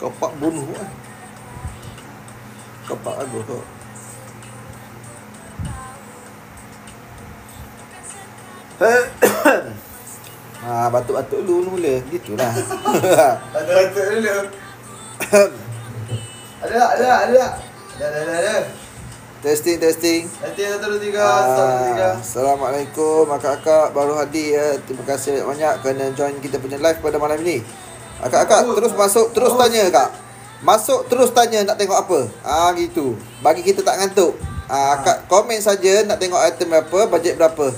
Kau pak bunuh lah. Kau pak bagus kau. Batuk-batuk dulu mula. Gitulah. Batuk dulu. Ada tak? Ada. Testing. Testing 1, 2, 3. Assalamualaikum kakak-kakak baru hadir ya. Terima kasih banyak kerana join kita punya live pada malam ini. Kakak-kakak terus masuk, terus tanya kak. Masuk terus tanya nak tengok apa. Gitu. Bagi kita tak ngantuk. Kak komen saja nak tengok item berapa, bajet berapa.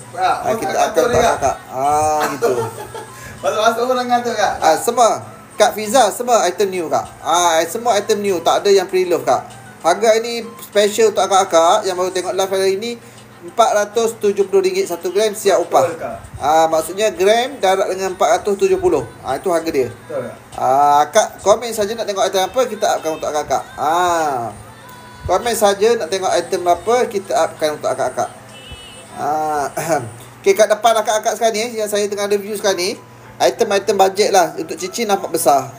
Kita akan tak kakak. Gitu. Masuk orang ngantuk kak. Semua Kak Fiza semua item new kak. Semua item new, tak ada yang pre-love kak. Harga ini special untuk kakak-kakak yang baru tengok live hari ini. RM470 1 gram siap upah. Maksudnya gram darab dengan 470. Itu harga dia. Betul kak komen saja nak tengok item apa, kita upkan untuk kakak. Komen saja nak tengok item apa, kita upkan untuk kakak. Okay, kat depan kakak-kakak sekarang ni yang saya tengah review sekarang ni, item-item bajet lah. Untuk cincin nampak besar.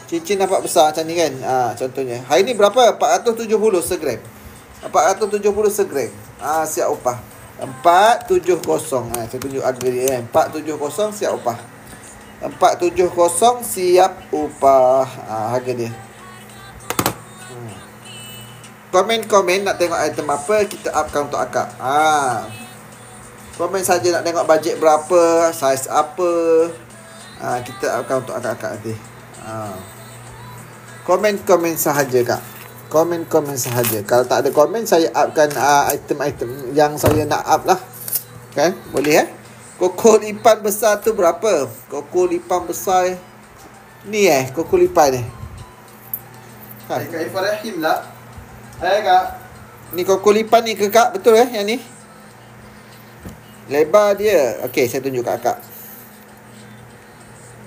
Cincin nampak besar macam ni kan. Contohnya hari ni berapa? 470 segram. 470 segram. Siap upah 470. Saya tunjuk harga dia kan. 470 siap upah. 470 siap upah. Harga dia. Komen-komen nak tengok item apa, kita upkan untuk akak. Komen saja nak tengok bajet berapa, saiz apa. Kita upkan untuk akak-akak nanti. Komen-komen sahaja kak. Komen-komen sahaja. Kalau tak ada komen, saya upkan item-item yang saya nak up lah. Kan? Boleh Koko lipan besar tu berapa? Koko lipan besar ni koko lipan ni. Kak Ifah Rahim lah. Hai kak. Ni koko lipan ni ke kak? Betul yang ni? Lebar dia. Okey, saya tunjuk kat kakak.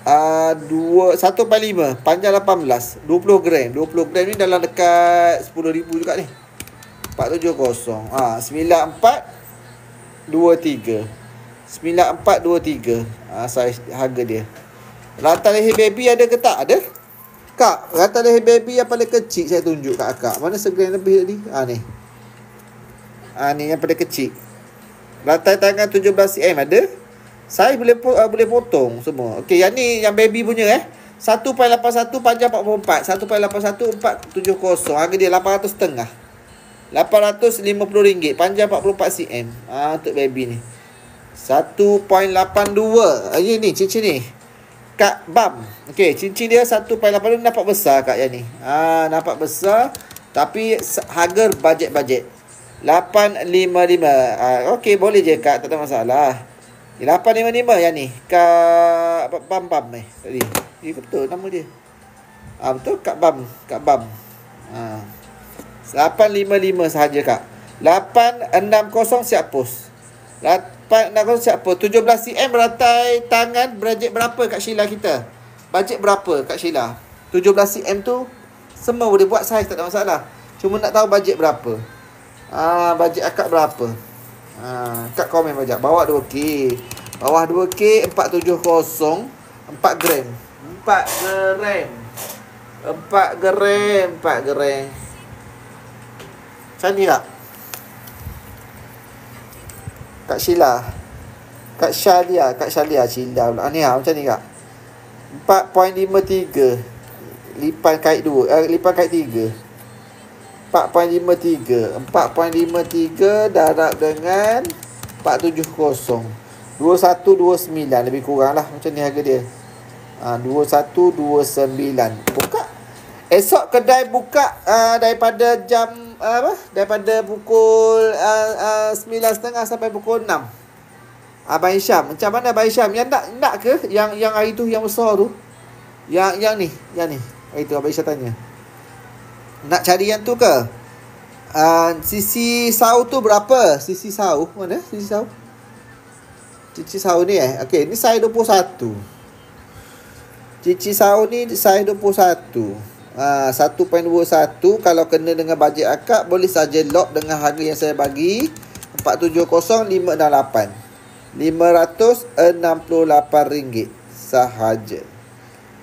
1.5, panjang 18, 20 gram. 20 gram ni dalam dekat 10,000 juga ni. 470. 9423. 9423. Saiz harga dia. Rantai leher baby ada ke tak? Ada. Kak, rantai leher baby yang paling kecil saya tunjuk kat kakak. Mana segram lebih tadi? Ni. Ni yang paling kecil. Rantai tangan 17 cm ada. Saya boleh potong semua. Okey, yang ni yang baby punya 1.81 panjang 44. 1.81 470. Harga dia 800 setengah. RM850 panjang 44 cm. Untuk baby ni. 1.82. Ini ni cincin ni. Kak Bam. Okey, cincin dia 1.82 nampak besar kak yang ni. Nampak besar tapi harga bajet-bajet. 855. Okey, boleh je kak, tak ada masalah. 855 yang ni. Kak Bam ni tadi. Betul nama dia. Betul Kak Bam. 855 sahaja kak. 860 siap post. 860 siap post. 17 cm rantai tangan. Bajet berapa Kak Sheila kita? Bajet berapa Kak Sheila? 17 cm tu semua boleh buat saiz, tak ada masalah. Cuma nak tahu bajet berapa. Bajet akak berapa? Kak komen bajet. Bawah 2K. Bawah 2K 470 4 gram. 4 gram. Macam ni tak? Kak Sheila. Kak Shalia Sheila pula. Ni macam ni kak. 4.53. Lipan kait 2. Lipan kait 3. 4.53 darab dengan 470. 2129 lebih kurang lah. Macam ni harga dia. 2129. Buka. Esok kedai buka daripada jam daripada pukul 9.30 sampai pukul 6. Abang Hisham, macam mana Abang Hisham? Yang nak ke yang hari tu yang besar tu? Yang ni. Hari tu Abang Hisham tanya. Nak cari yang tu ke? Sisi sau tu berapa? Sisi sau mana? Sisi sau ni Okey, ni saya 21. Cici sau ni saya 21. 1.21. Kalau kena dengan bajet akak, boleh saja lock dengan harga yang saya bagi. 470 568. RM568 sahaja.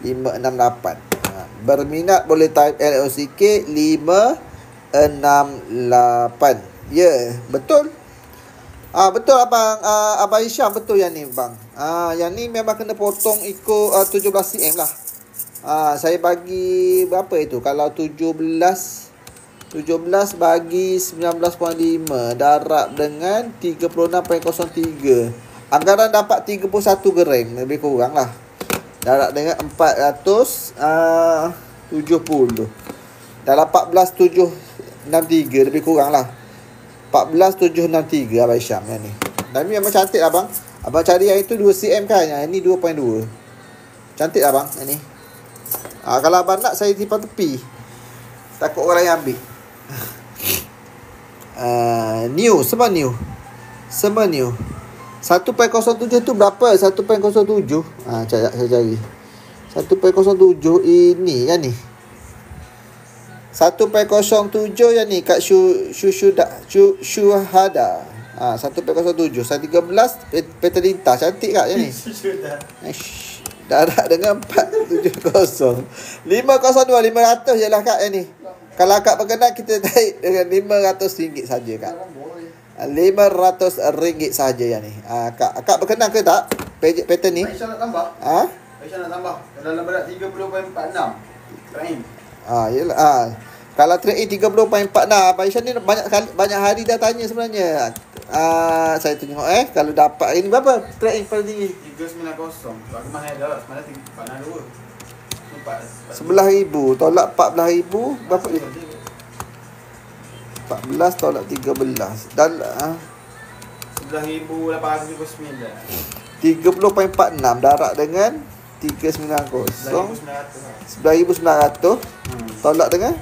568. Berminat boleh type LOCK 568. Ya, betul. Betul abang. Abang Isyam betul yang ni bang. Yang ni memang kena potong ikut 17 cm lah. Saya bagi berapa itu? Kalau 17 bagi 19.5 darab dengan 36.03. Anggaran dapat 31 gram lebih kurang lah. Darab dengan 470. Dalam 14,763 lebih kurang lah. 14,763 Abang Isyam yang ni. Dan ni memang cantik abang. Abang cari yang itu 2 cm kan. Yang ni 2.2. Cantik abang yang ni. Kalau abang nak saya simpan tepi. Takut orang yang ambil. New. Semua new. 1.07 tu berapa? 1.07. Saya cari. 1.07 ini kan ni. 1.07 yang ni kat Syuhada. 1.07. Saya 13 peta lintas. Cantik kat yang ni. Darab dengan 470. 502 500 je lah kak yang ni. Kalau akak berkenan kita tarik dengan RM500 saja kak. RM500 saja yang ni. Akak berkenan ke tak? Pattern ni. Aisyah nak tambah. Aisyah nak tambah. Dalam berat 30.46. Rahim. Yelah. Kalau trade in 30.46. Abang Aisyah ni banyak hari dah tanya sebenarnya. Saya tengok kalau dapat hari ni berapa trade in paling tinggi? 390. Aku mahal dah. Semalam 462. 11,000 tolak 14,000 berapa dia? 14 tolak 13 dan 11,879. 30.46 darab dengan 390. 11,900 tolak dengan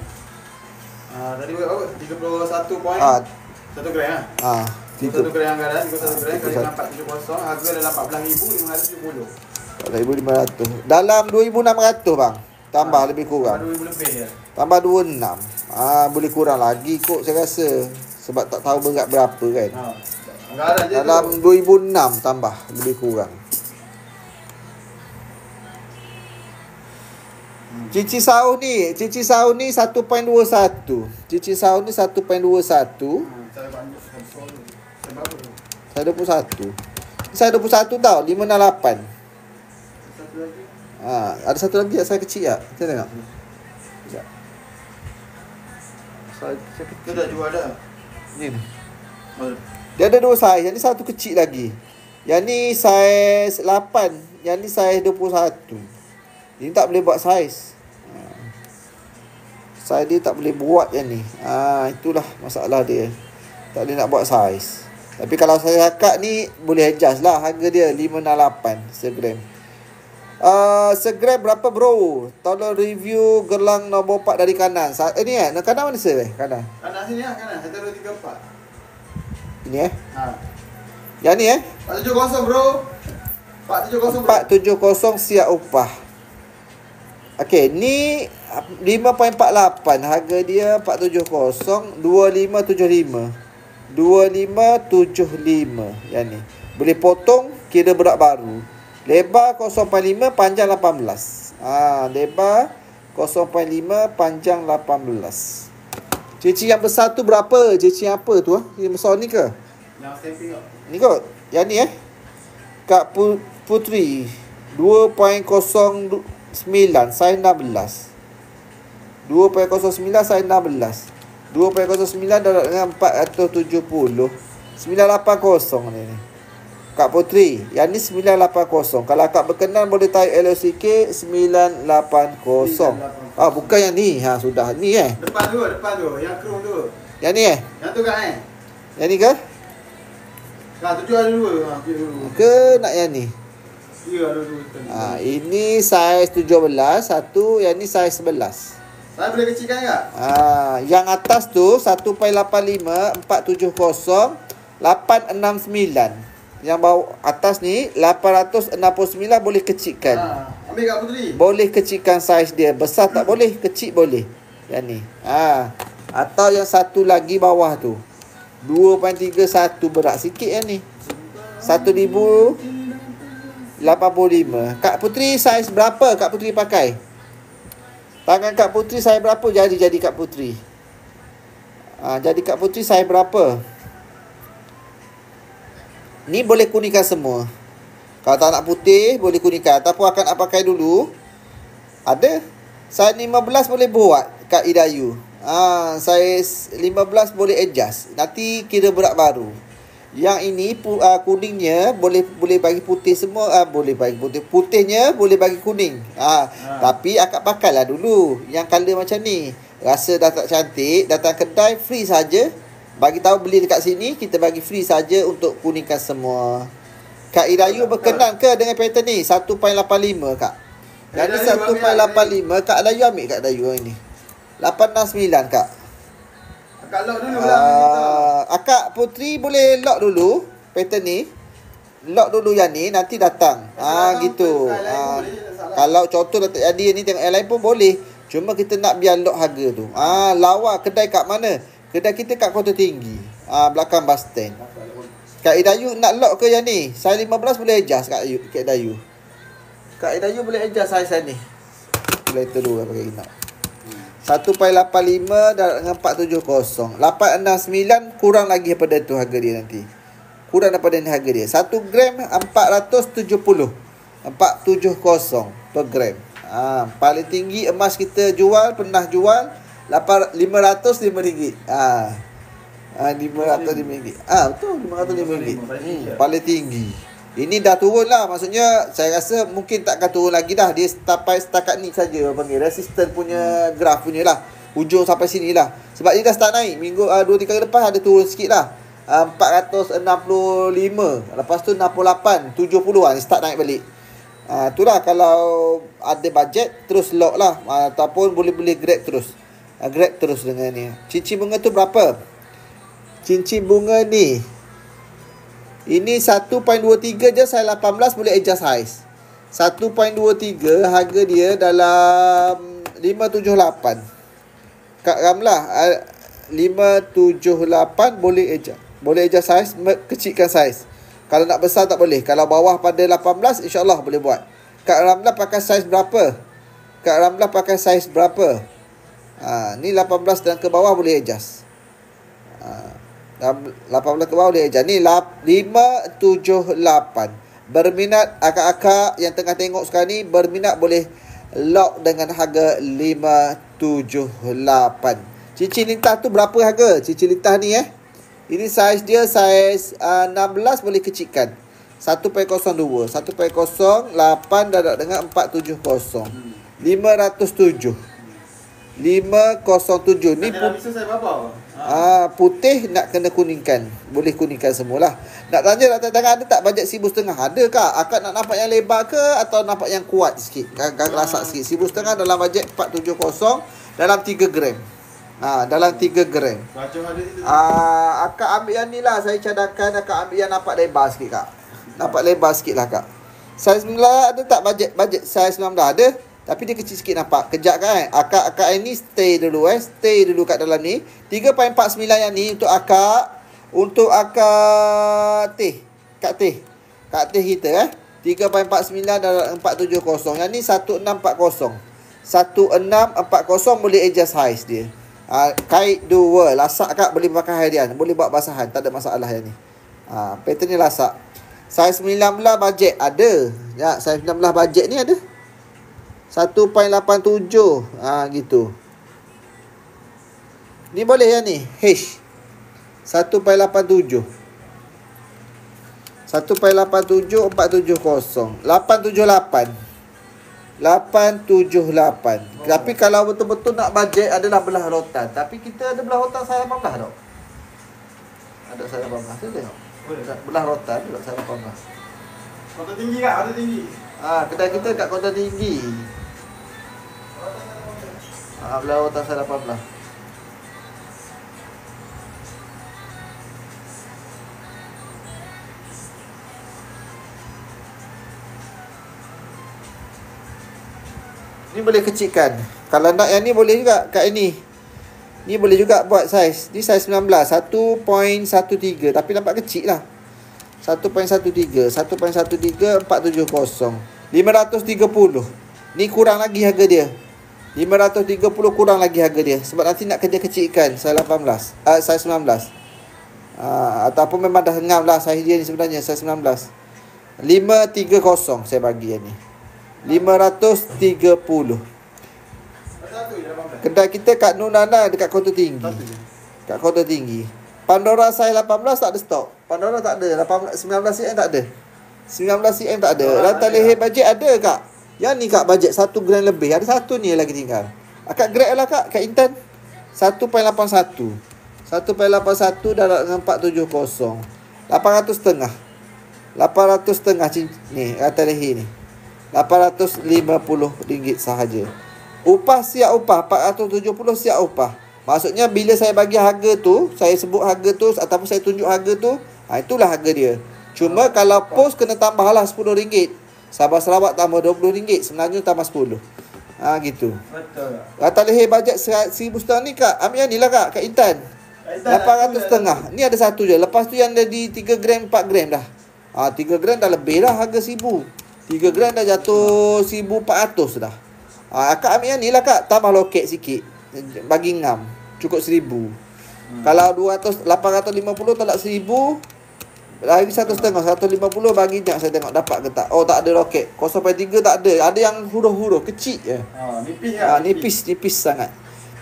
tadi berapa? 31 point 1 gram lah. 1 gram anggaran 31 gram kali 470 harga dalam 14,570. 4,500 dalam 2,600 bang. Tambah lebih kurang. 2,000 lebih ya. Tambah 26. Boleh kurang lagi kot saya rasa. Sebab tak tahu berat berapa kan. Anggaran je dalam tu. 2,006 tambah lebih kurang. Cici sahur ni 1.21. Cici sahur ni 1.21. Saya 21. Saya 21 tau, 568. Ada satu lagi yang saya kecil tak? Kita tengok. Sekejap. Kita dah jual dah. Ni. Dia ada 2 saiz. Yang ni satu kecil lagi. Yang ni saiz 8. Yang ni saiz 21. Ini tak boleh buat saiz. Saiz dia tak boleh buat yang ni. Itulah masalah dia. Tak boleh nak buat saiz. Tapi kalau saya akak ni boleh adjust lah. Harga dia 568 segram. Segram berapa bro? Tolong review gelang nombor 4 dari kanan. Ini kanan mana saya? Kanan sini lah. Kanan 1, 2, 3, 4. Ini yang ni 470 bro. 470 bro. 470 siap upah. Okey, ni 5.48. Harga dia 470 2575. 2575 yang ni. Boleh potong kira berat baru. Lebar 0.5 panjang 18. Lebar 0.5 panjang 18. Cici yang besar tu berapa? Cici yang apa tu Yang besar ni ke? Yang stamping kau. Ni kot. Yang ni Kak Putri 2.09 saiz 16. 2.09 saiz 16. 2.09 darab dengan 470. 980 ni. Kak Putri, yang ni 980. Kalau akak berkenan boleh type LOCK 980. Bukan yang ni. Sudah ni Depan tu, yang krum tu. Yang ni Yang tu kan Yang ni ke? Tujuh ada dua. Ke nak yang ni? Ya, ada dua. Ini saiz 17 satu, yang ni saiz 11. Saya boleh kecilkan tak? Yang atas tu 1.85 470 869. Yang bawah atas ni 869 boleh kecilkan. Ambil Kak Putri. Boleh kecilkan saiz dia. Besar tak boleh, kecil boleh. Yang ni. Atau yang satu lagi bawah tu. 2.31 berat sikit yang ni. 1,085. Kak Putri saiz berapa Kak Putri pakai? Tangan Kak Putri saya berapa jadi Kak Putri? Jadi Kak Putri saya berapa? Ni boleh kuningkan semua. Kalau tak nak putih, boleh kuningkan. Ataupun akan nak pakai dulu. Ada. Saiz 15 boleh buat Kak Idayu. Saiz 15 boleh adjust. Nanti kira berat baru. Yang ini kuningnya boleh bagi putih semua. Boleh bagi putih. Putihnya boleh bagi kuning. Tapi akak pakailah dulu yang color macam ni. Rasa dah tak cantik, datang kedai free saja. Bagi tahu beli dekat sini, kita bagi free saja untuk kuningkan semua. Kak Irayu berkenan ke dengan pattern ni? 1.85 Kak. Jadi 1.85 Kak Irayu ambil Kak Irayu ini. 869 Kak. Akak lock dulu lah. Akak Putri boleh lock dulu pattern ni. Lock dulu yang ni, nanti datang. Gitu. Kalau contoh dah tak jadi ni, tengok yang lain pun boleh. Cuma kita nak biar lock harga tu. Lawa kedai kat mana? Kedai kita kat Kota Tinggi. Belakang bus stand. Kak Idayu nak lock ke yang ni? Saiz 15 boleh adjust Kak Idayu. Kak Idayu boleh adjust saiz ni. Boleh dulu pakai nak. 1.85 dengan 470. 869 kurang lagi daripada tu harga dia nanti. Kurang daripada ni harga dia. 1 gram 470. 470 per gram. Paling tinggi emas kita jual, pernah jual RM505. RM505. Betul, RM505. Paling tinggi. Ini dah turun lah. Maksudnya saya rasa mungkin tak akan turun lagi dah. Dia sampai setakat ni saja panggil resistant punya graf punya lah. Ujung sampai sini lah. Sebab dia dah start naik. Minggu 2-3 kali lepas ada turun sikit lah. 465. Lepas tu 68, 70 dia start naik balik. Itulah kalau ada bajet terus lock lah. Ataupun boleh grab terus. Grab terus dengan ni. Cincin bunga tu berapa? Cincin bunga ni, ini 1.23 je, saiz 18 boleh adjust saiz. 1.23 harga dia dalam 578. Kak Ramlah 578 boleh adjust. Boleh adjust saiz, kecilkan saiz. Kalau nak besar tak boleh. Kalau bawah pada 18 insya-Allah boleh buat. Kak Ramlah pakai saiz berapa? Kak Ramlah pakai saiz berapa? Ni 18 dan ke bawah boleh adjust. 18 ke bawah boleh adjust. Ni 578. Berminat akak-akak yang tengah tengok sekarang ni, berminat boleh lock dengan harga 578. Cincin lintah tu berapa harga? Cincin lintah ni ini saiz dia saiz 16 boleh kecilkan. 1.02. 1.08 darab dengan 470. 507. 507. Ni putih nak kena kuningkan. Boleh kuningkan semualah. Nak tanya datang ada tak bajet 1,500? Ada Kak? Akak nak nampak yang lebar ke atau nampak yang kuat sikit? Rasak sikit. 1,500 dalam bajet 470 dalam 3 gram. Dalam 3 gram. Akak ambil yang ni lah. Saya cadangkan akak ambil yang nampak lebar sikit Kak. Nampak lebar sikit lah Kak. Saiz 19 ada tak bajet saiz 19? Ada. Tapi dia kecil sikit nampak. Kejap kan. Akak ini stay dulu Stay dulu kat dalam ni. 3.49 yang ni untuk akak. Untuk akak teh. Kak teh kita 3.49 dalam 470. Yang ni 1640. 1640 boleh adjust size dia. Kait dua. Lasak Kak boleh pakai harian. Boleh buat basahan. Tak ada masalah yang ni. Pattern ni lasak. Saiz 19 bajet ada. Ya, saiz 19 bajet ni ada. 1.87. Gitu. Ni boleh yang ni. H. 1.87. 1.87 470. 878. 878. Tapi kalau betul-betul nak bajet adalah belah rotan. Tapi kita ada belah rotan saya 18 tak? Ada saya 18. Saya tengok. Belah rotan ada saya 18. Kota tinggi Kak, kota tinggi. Kedai kita kat Kota Tinggi. Belah rotan saya 18. Ni boleh kecilkan. Kalau nak yang ni boleh juga kat ini. Ni boleh juga buat saiz. Ni saiz 19, 1.13 tapi nampak kecil lah. 1.13, 470. 530. Ni kurang lagi harga dia. 530 kurang lagi harga dia. Sebab nanti nak kerja kecilkan Saiz 18, Saiz 19. Ataupun memang dah ngam lah saiz dia ni sebenarnya, Saiz 19. 530 saya bagi yang ni. 530. Kedai kita kat Nunana dekat Kota Tinggi. Kat Kota Tinggi. Pandora saiz 18 tak ada stok. Pandora tak ada. 19 cm tak ada. 19 cm tak ada. Rantai leher bajet ada kak. Yang ni kak bajet 1 gram lebih. Ada satu ni lagi tinggal. Akak grade lah kak. Kat Intan 1.81. 1.81 darat dengan 470. 800 setengah. 800 setengah ni rantai leher ni. RM850 sahaja. Upah siap upah 470 siap upah. Maksudnya bila saya bagi harga tu, saya sebut harga tu ataupun saya tunjuk harga tu, itulah harga dia. Cuma kalau post kena tambahlah RM10. Sabah Sarawak tambah RM20, sebenarnya tambah 10. Gitu. Betul. Rantai leher bajet 1,000 setengah ni kak. Ambil yang ni lah kak, kat Intan. 800 setengah. Ni ada satu je. Lepas tu yang ada di 3 gram 4 gram dah. 3 gram dah lebih dah harga 1,000. 3 gram dah jatuh 1,400 dah. Akak ambil yang ni lah kak. Tambah loket sikit. Bagi ngam. Cukup 1,000. Kalau 850 tolak 1,000. Lagi 1,500. 150 bagi jap saya tengok dapat ke tak. Oh tak ada loket. 0.3 tak ada. Ada yang huruf-huruf kecil je. Nipis lah. Nipis sangat.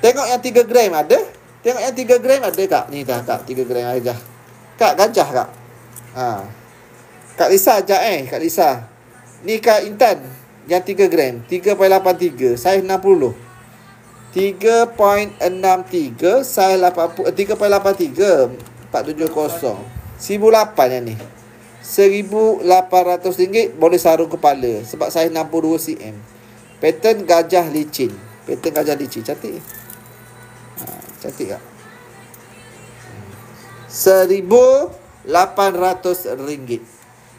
Tengok yang 3 gram ada. Tengok yang 3 gram ada kak. Ni dah kak 3 gram aja. Kak gajah kak. Kak Lisa ajak Kak Lisa. Ni Kak Intan yang 3 gram 3.83 saiz 60. 3.63 saiz 3.83 470. 1,008 yang ni. RM1,800 boleh sarung kepala sebab saiz 62 cm. Pattern gajah licin. Cantik. Cantik tak? RM1,800.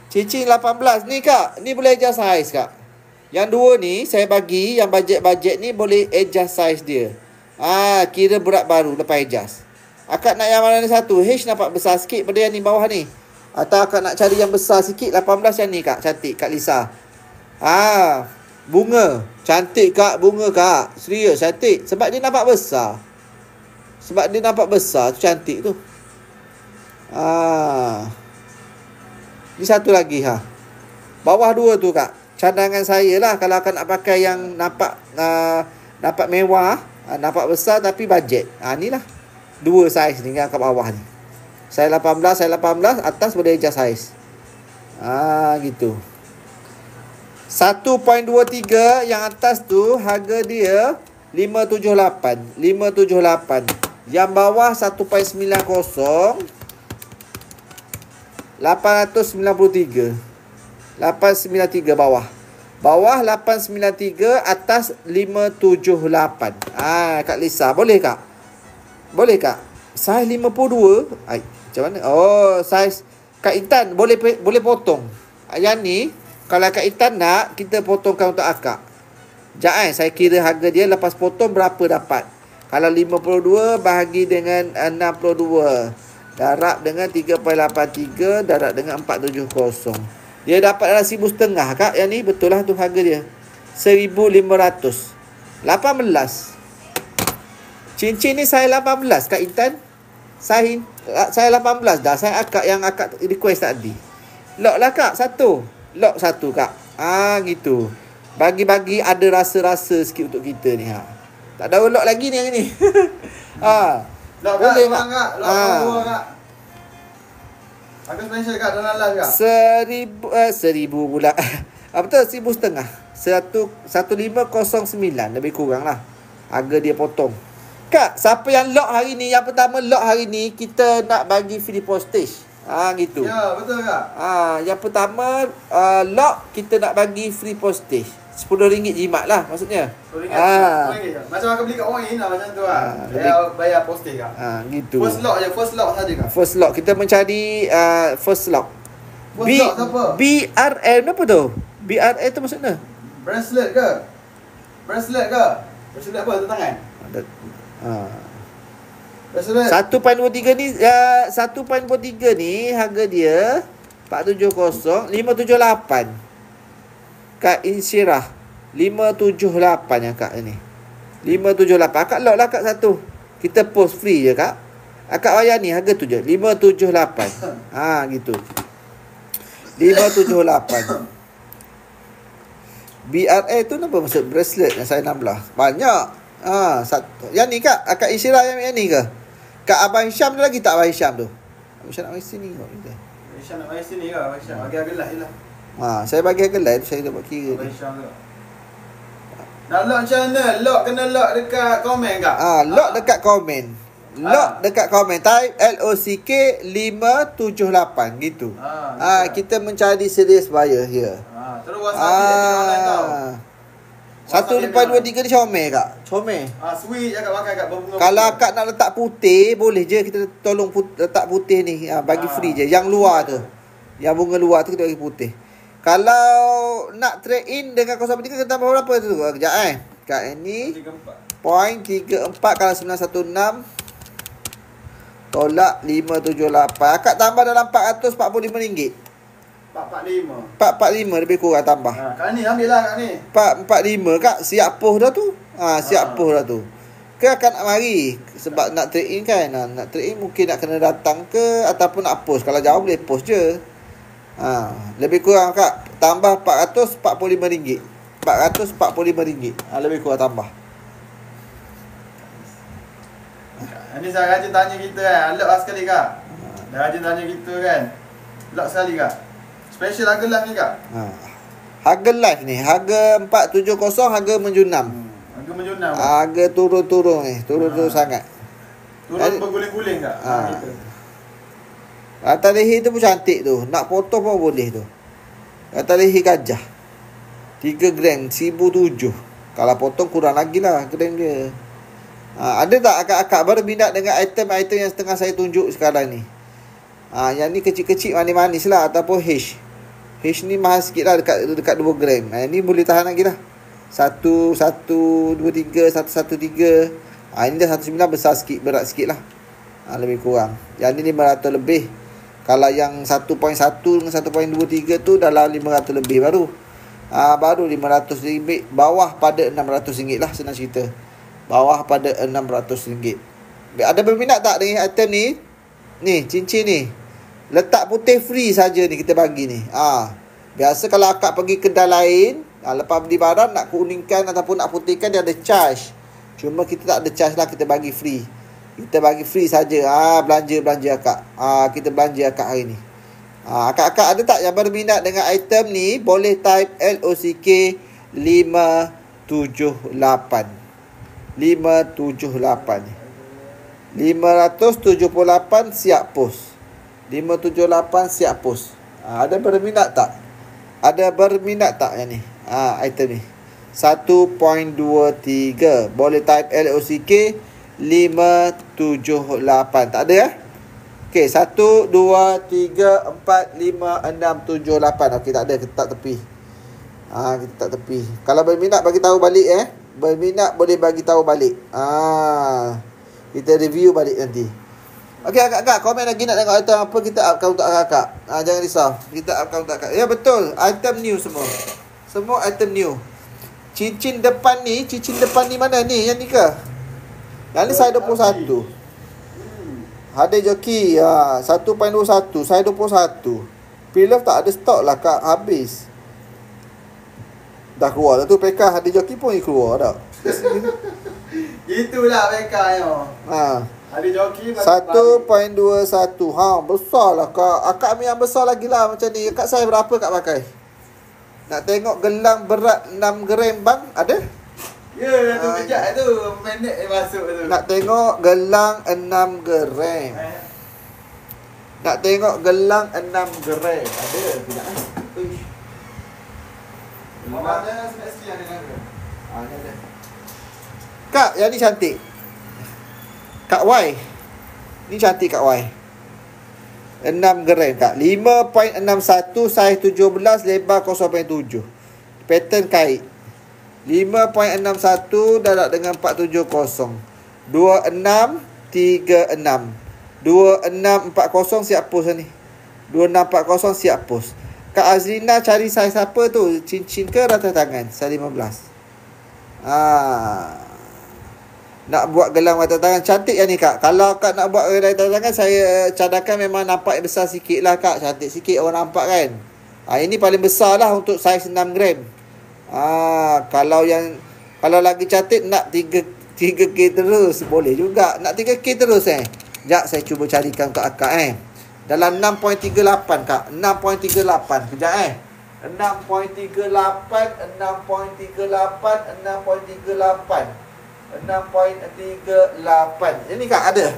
Cincin 18 ni kak. Ni boleh adjust saiz kak. Yang dua ni saya bagi yang bajet-bajet ni boleh adjust saiz dia. Kira berat baru lepas adjust. Akak nak yang mana ni satu? H nampak besar sikit pada yang ni bawah ni. Atau akak nak cari yang besar sikit 18 yang ni kak. Cantik Kak Lisa. Bunga. Cantik kak bunga kak. Serius cantik. Sebab dia nampak besar. Tu cantik tu. Ni satu lagi bawah dua tu kak. Cadangan saya lah kalau akak nak pakai yang nampak mewah, nampak besar tapi bajet. Ni lah. Dua saiz ni kat bawah ni. Saiz 18, atas boleh adjust saiz. Gitu. 1.23 yang atas tu harga dia 578. Yang bawah 1.90 893 bawah. Bawah 893, atas 578. Kak Lisa, boleh kak? Saiz 52. Macam mana? Oh, saiz Kak Intan boleh potong. Yang ni kalau Kak Intan nak, kita potongkan untuk akak. Sekejap saya kira harga dia lepas potong berapa dapat. Kalau 52 bahagi dengan 62. Darab dengan 3.83, darab dengan 470. Dia dapat dalam 1,500 kak. Yang ni betul lah tu harga dia. 1,500. 18. Cincin ni saiz 18 Kak Intan. Saiz 18 dah. Saya akak yang akak request tadi. Lock lah kak satu. Lock satu kak. Gitu. Bagi-bagi ada rasa-rasa sikit untuk kita ni. Tak ada lock lagi ni yang ni. Lock boleh kak. Lock kak. Aku special kak dalam live kak. 1,000 pula. Betul 1,500. 1,509 lebih kurang lah. Harga dia potong. Kak, siapa yang lock hari ni? Yang pertama lock hari ni, kita nak bagi free postage. Gitu. Ya, betul kak. Yang pertama lock kita nak bagi free postage. RM10 jimat lah maksudnya. RM10. Macam aku beli kat orang ini lah macam tu lah. Bayar postage kak. Gitu. First lock saja kak. First lock. Kita mencari first lock. First lock siapa? BRL apa tu? BRL tu maksudnya? Bracelet ke? Bracelet apa? Tu tangan? 1.23 ni 1.23 ni harga dia 470 578. Kak Insyirah 578 yang kak ni. 578. Akak lock lah Kak satu. Kita post free je Kak. Akak bayar ni harga tu je. 578. Ha gitu. 578. BRA tu apa maksud bracelet yang saya 16. Banyak. Ha, satu. Yang ni Kak, akak Isyirah yang ni ke? Kak Abang Syam tu lagi tak Abang Syam tu? Abang Syam nak mari sini kau kita. Abang Syam nak mari sini ke? Abang Syam bagi harga live jelah. Ha, saya bagi harga live saya dah buat kira. Abang Syam tu. Nak lock macam mana? Lock kena lock dekat komen Kak. Lock dekat komen. Lock dekat komen. Type LOCK 578 gitu. Kita mencari serious buyer here. Terus WhatsApp online tau. 1.23 ni comel Kak. Comel. Sweet je Kak pakai Kak berbunga. Kalau Kak nak letak putih, boleh je kita tolong letak putih ni. Bagi free je. Yang luar tu. Yang bunga luar tu kita bagi putih. Kalau nak trade in dengan 0.3 kita tambah berapa tu? Kejap Kak ni 0.34 kalau 916 tolak 578. Akak tambah dalam RM445. 445 lebih kurang tambah. Kak ni ambil lah Kak ni. 445 Kak siap poh dah tu. Siap poh dah tu. Ke akan nak mari sebab nak trade in kan. Nak trade in mungkin nak kena datang ke ataupun nak post. Kalau jauh boleh post je. Lebih kurang Kak tambah RM445. RM445. Lebih kurang tambah. Ini saya rajin tanya kita kan. Lock lah sekali Kak. Dah rajin tanya kita kan. Lock sekali Kak. Special harga live ni Kak. Harga live ni harga 470, harga menjunam. Harga menjunam. Harga turun-turun ni. Turun-turun sangat. Turun berguling-guling Kak. Rata leher tu pun cantik tu. Nak potong pun boleh tu. Rata leher gajah 3 gram 1,007. Kalau potong kurang lagi lah gram dia. Ada tak akak-akak berminat dengan item-item yang setengah saya tunjuk sekarang ni? Yang ni kecil-kecil manis-manis lah. Ataupun H ni mahal sikit lah. Dekat 2 gram. Ni boleh tahan lagi lah. 1,123, 1,13. Ini dah 1,9 besar sikit. Berat sikit lah. Lebih kurang. Yang ni 500 lebih. Kalau yang 1.1 dengan 1.23 tu dalam 500 lebih baru. Baru 500 lebih. Bawah pada RM600 lah senang cerita. Bawah pada RM600. Ada berminat tak dengan item ni? Ni cincin ni. Letak putih free saja ni kita bagi ni. Biasa kalau akak pergi kedai lain, lepas beli barang nak kuningkan ataupun nak putihkan dia ada charge. Cuma kita tak ada charge lah, kita bagi free. Kita bagi free saja. Belanja akak. Kita belanja akak hari ni. Akak-akak ada tak yang berminat dengan item ni? Boleh type LOCK 578. 578 siap post. 578 siap post. Ada berminat tak? Ada berminat tak yang ni? Item ni 1.23. Boleh type LOCK 578. Tak ada Okey, 1, 2, 3, 4, 5, 6, 7, 8. Okey, tak ada, kita tak tepi. Kita tak tepi. Kalau berminat bagi tahu balik Berminat boleh bagi tahu balik. Kita review balik nanti. Okey, akak-akak komen lagi nak tengok item apa, kita upkan untuk akak-akak. Jangan risau. Kita upkan untuk akak. Ya betul, item new semua. Semua item new. Cincin depan ni mana ni? Yang ni ke? Yang ni saya 21. Ada joki 1.21, saya 21. Pilaf tak ada stok lah Kak, habis. Dah keluar dah tu PK, ada joki pun keluar dah. Itulah PK yo. Ada joki 1.21. Besar lah Kak. Akak ambil yang besar lagi lah macam ni. Akak saya berapa Kak pakai? Nak tengok gelang berat 6 gram bang? Ada? Ya, tu kejap tu. Pendek masuk tu. Nak tengok gelang 6 gram. Nak tengok gelang 6 gram. Ada tidak? Ada seleksi yang ada. Ada. Kak, yang ni cantik. Kak Y. Ni cantik Kak Y. 6 gram Kak. 5.61 saiz 17 lebar 0.7. Pattern kait. 5.61 darat dengan 470. 2636. 2640 siap post ni. 2640 siap post. Kak Azrina cari saiz apa tu? Cincin ke rata tangan? Saiz 15. Nak buat gelang mata tangan cantik yang ni kak. Kalau kak nak buat gelang mata tangan, saya cadangkan memang nampak besar sikit lah kak. Cantik sikit orang nampak kan. Ini paling besar lah untuk saiz 6 gram. Kalau lagi cantik nak 3K terus boleh juga. Nak 3K terus Sekejap saya cuba carikan kat akak Dalam 6.38 kak. 6.38. Kejap 6.38 Ini kak ada.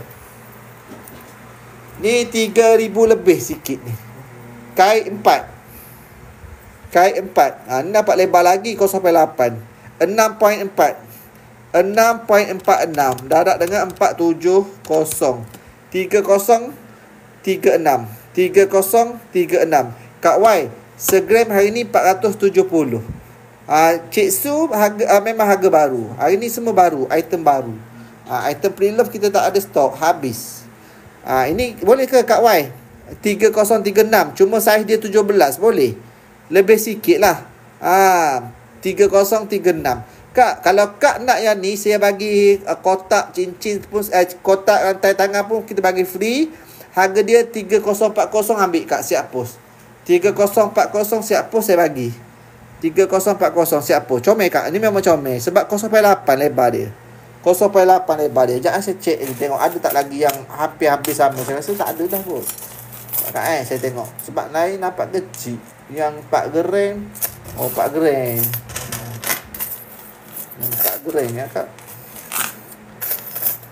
Ni 3,000 lebih sikit ni. Kain 4. Ni dapat lebar lagi 0.8. 6.4. 6.46 darab dengan 470. 3036. 3036. Kak Y, segram hari ni 470. Cik Su memang harga baru. Hari ni semua baru, item baru. Item pre-love kita tak ada stok, habis. Ini boleh ke Kak Y? 3036, cuma saiz dia 17, boleh? Lebih sikit lah. 3036. Kak, kalau kak nak yang ni, saya bagi kotak cincin pun, kotak rantai tangan pun kita bagi free. Harga dia 3040, ambil kak, siap post. 3040 siap post saya bagi. 3040 siap post. Comel kak, ni memang comel. Sebab 0.8 lebar dia. 0.8 lebar dia. Jangan saya cek ni, tengok ada tak lagi yang hampir-hampir sama. Saya rasa tak ada dah pun. Kak saya tengok. Sebab lain nampak kecil. Yang 4 gram. 4 gram. 4 gram ya kak.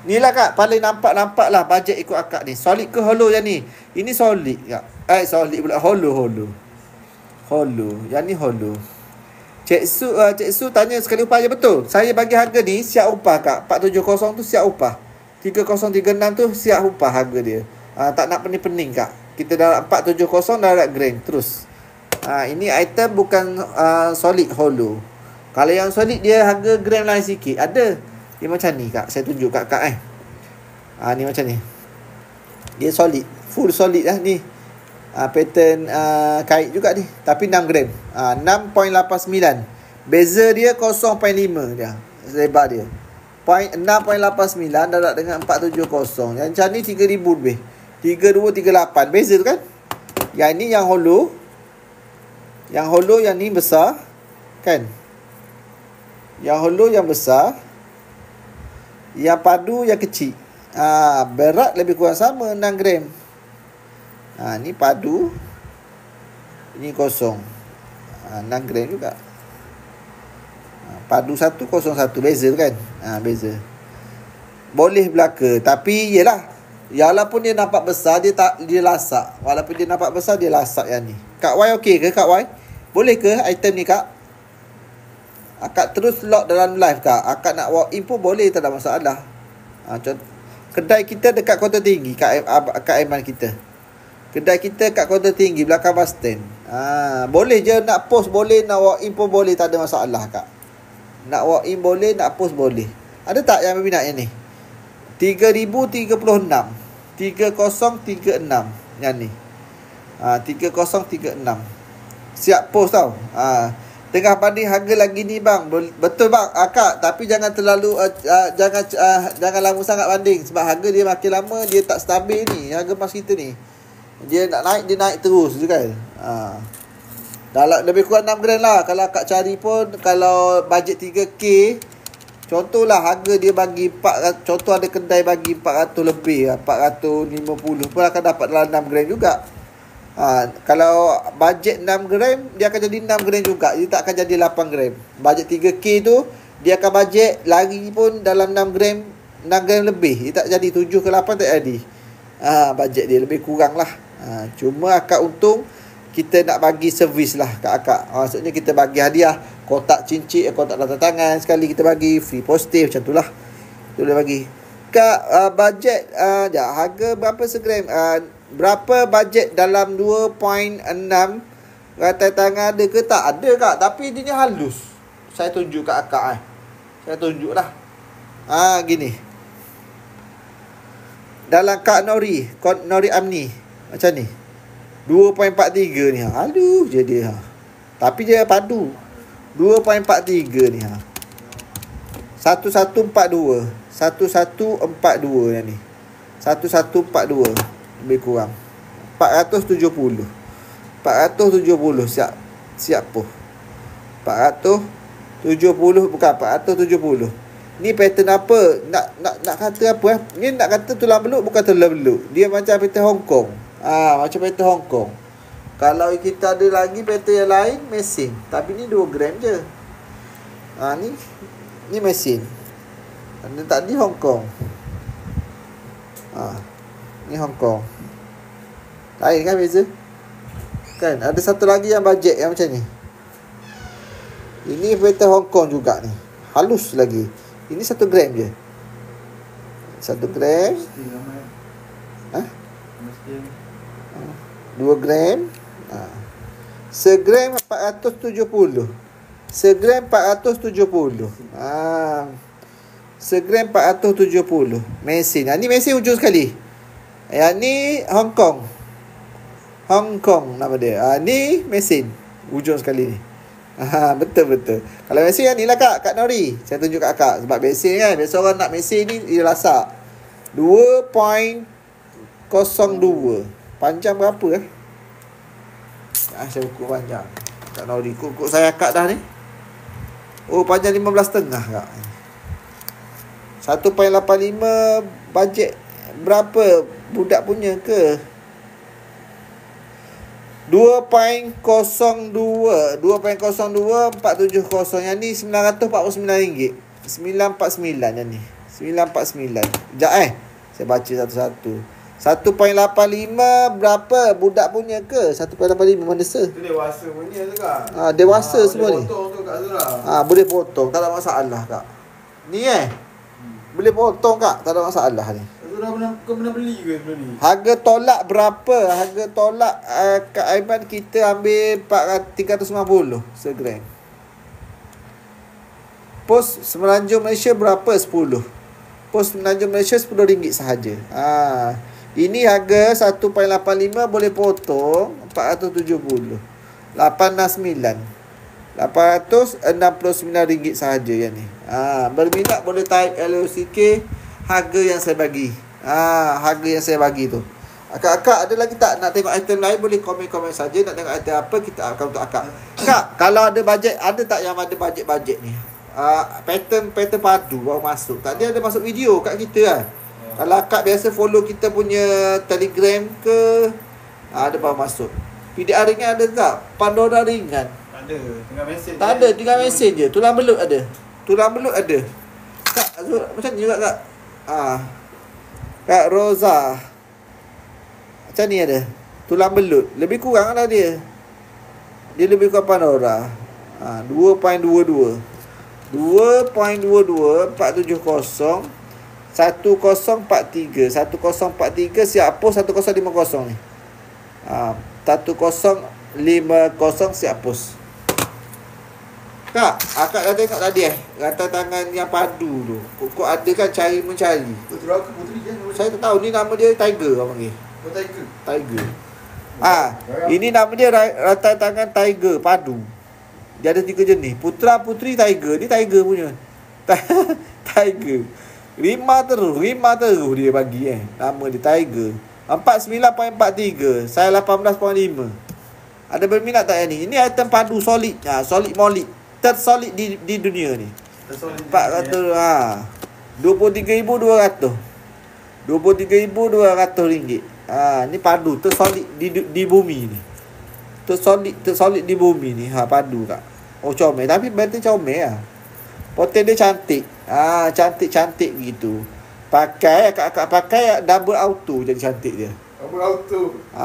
Ni lah kak, paling nampak lah bajet ikut akak ni. Solid ke hollow yang ni? Ini solid kak. Solid pula. Hollow. Yang ni hollow. Cik Su tanya sekali upah je, betul. Saya bagi harga ni siap upah kak. 470 tu siap upah. 3036 tu siap upah harga dia. Tak nak pening-pening kak. Kita dalam 470 darat gram terus. Ini item bukan solid hollow. Kalau yang solid dia harga gram lain sikit. Ada. Dia macam ni kak. Saya tunjuk kat kak ni macam ni. Dia solid. Full solid lah ni. Pattern kait juga ni. Tapi 6 gram. 6.89. Beza dia 0.5 dia. Lebar dia. 6.89 darat dengan 470. Yang macam ni 3,000 lebih. 3238. Beza tu kan. Yang ni yang hollow. Yang hollow yang ni besar. Kan. Yang hollow yang besar. Yang padu yang kecil. Berat lebih kurang sama 6 gram. Ni padu. Ini kosong. 6 gram juga. Padu 1 kosong 1. Beza kan. Beza. Boleh belaka. Tapi yelah. Walaupun dia nampak besar, dia lasak. Walaupun dia nampak besar, dia lasak yang ni. Kak Y okey ke Kak Y? Boleh ke item ni kak? Akak terus lock dalam live kak. Akak nak walk in pun boleh, tak ada masalah. Kedai kita dekat Kota Tinggi, Kak Aiman kita. Kedai kita kat Kota Tinggi, belakang bus stand. Boleh je nak post boleh, nak walk in pun boleh, tak ada masalah kak. Nak walk in boleh, nak post boleh. Ada tak yang berminat yang ni? 3036. 3036 yang ni. 3036. Siap post tau. Tengah banding harga lagi ni bang. Betul bang kak. Tapi jangan terlalu jangan lama sangat banding. Sebab harga dia makin lama dia tak stabil ni. Harga emas kita ni, dia nak naik, dia naik terus je kan. Dalam lebih kurang 6 gram lah. Kalau kak cari pun, kalau bajet 3K, contohlah harga dia bagi 400, contoh ada kedai bagi 400 lebih, 450 pun akan dapat dalam 6 gram juga. Kalau bajet 6 gram, dia akan jadi 6 gram juga. Dia tak akan jadi 8 gram. Bajet 3K tu, dia akan bajet lagi pun dalam 6 gram lebih. Dia tak jadi 7 ke 8 tak jadi. Bajet dia lebih kurang lah. Cuma akak untung kita nak bagi servis lah kat akak. Maksudnya kita bagi hadiah kotak cincin, kotak rantai tangan. Sekali kita bagi free postif macam tu lah. Kita boleh bagi. Kak, bajet harga berapa segram? Berapa bajet dalam 2.6 rantai tangan ada ke? Tak ada kak. Tapi dia ni halus. Saya tunjuk kat akak. Saya tunjuk lah. Gini. Dalam Kak Nori Amni macam ni 2.43 ni. Aduh je dia. Tapi dia padu 2.43 ni. 1142 yang ni 1142 lebih kurang 470 siap po 470 bukan 470. Ni pattern apa? Nak kata apa Ni nak kata tulang beluk bukan tulang beluk. Dia macam pattern Hong Kong. Macam pattern Hong Kong. Kalau kita ada lagi pattern yang lain mesin. Tapi ni 2 gram je. Ni mesin. Dan tadi Hong Kong. Ni Hong Kong. Lain kan beza? Kan ada satu lagi yang bajet yang macam ni. Ini pattern Hong Kong juga ni. Halus lagi. Ini 1 gram je. 1 gram. 2 gram. Segram 470. Segram 470. Segram 470. Mesin. Ni mesin hujung sekali. Yang ni Hong Kong. Hong Kong nama dia. Ni mesin hujung sekali ni. Betul. Kalau mesin yang ni lah Kak Nori. Saya tunjuk kat Kak. Sebab mesin kan, biasa orang nak mesin ni dia lasak 2.02. Panjang berapa saya ukur panjang Kak Nori. Kuk saya Kak dah ni. Oh, panjang 15.5 Kak. 1.85 bajet berapa budak punya ke? 2.02 470. Yang ni RM949. 949 yang ni 949. Sekejap saya baca satu-satu. 1.85 berapa budak punya ke? 1.85 mana se? Itu dewasa punya tu Kak. Dewasa semua ni. Boleh potong tu Kak Azura. Boleh potong, tak ada masalah Kak. Ni boleh potong Kak, tak ada masalah ni. Kau pernah beli ke sebelum ni? Harga tolak berapa? Harga tolak Kak Aiman kita ambil 350 segram. Pos Semenanjung Malaysia berapa? 10. Pos Semenanjung Malaysia RM10 sahaja. Ini harga 1.85 boleh potong 470. 869 RM869 sahaja yang ni. Berminat boleh type LOCK harga yang saya bagi. Harga yang saya bagi tu. Akak-akak ada lagi tak nak tengok item lain? Boleh komen-komen saja. Nak tengok item apa, kita akan untuk akak. Kak, kalau ada bajet, ada tak yang ada bajet-bajet ni? Pattern padu baru masuk. Tadi ada masuk video kat kita kan. Kalau akak biasa follow kita punya Telegram ke, ada baru masuk. PDR ringan ada tak? Pandora ringan ada, tinggal mesin. Tak ada, tinggal mesin je. Tulang belut ada. Kak Azul, macam ni juga Kak. Kak Roza macam ni ada. Tulang belut. Lebih kurang lah dia. Dia lebih kurang Pandora. 2.22 470 1043 siap post 1050 ni. 1050 siap post. Kak, akak dah tengok tadi rantai tangan yang padu tu. Kok ada kan cari mencari. Puteri je. Saya tak tahu ni nama dia Tiger apa panggil. Tiger. Ini nama dia rantai tangan Tiger padu. Dia ada 3 jenis. Putra, puteri, Tiger. Ni Tiger punya. Tiger. Rima terus dia bagi nama dia Tiger. 49.43. Saya 18.5. Ada berminat tak yang ni? Ini item padu solid. Solid molid. Tersolid di dunia ni. 400 23,200. RM23,200. Ni padu tersolid di bumi ni. Tersolid di bumi ni. Padu Kak. Oh, comel. Tapi betul comel lah. Poten dia cantik. Cantik-cantik gitu. Pakai kakak pakai double auto jadi cantik dia.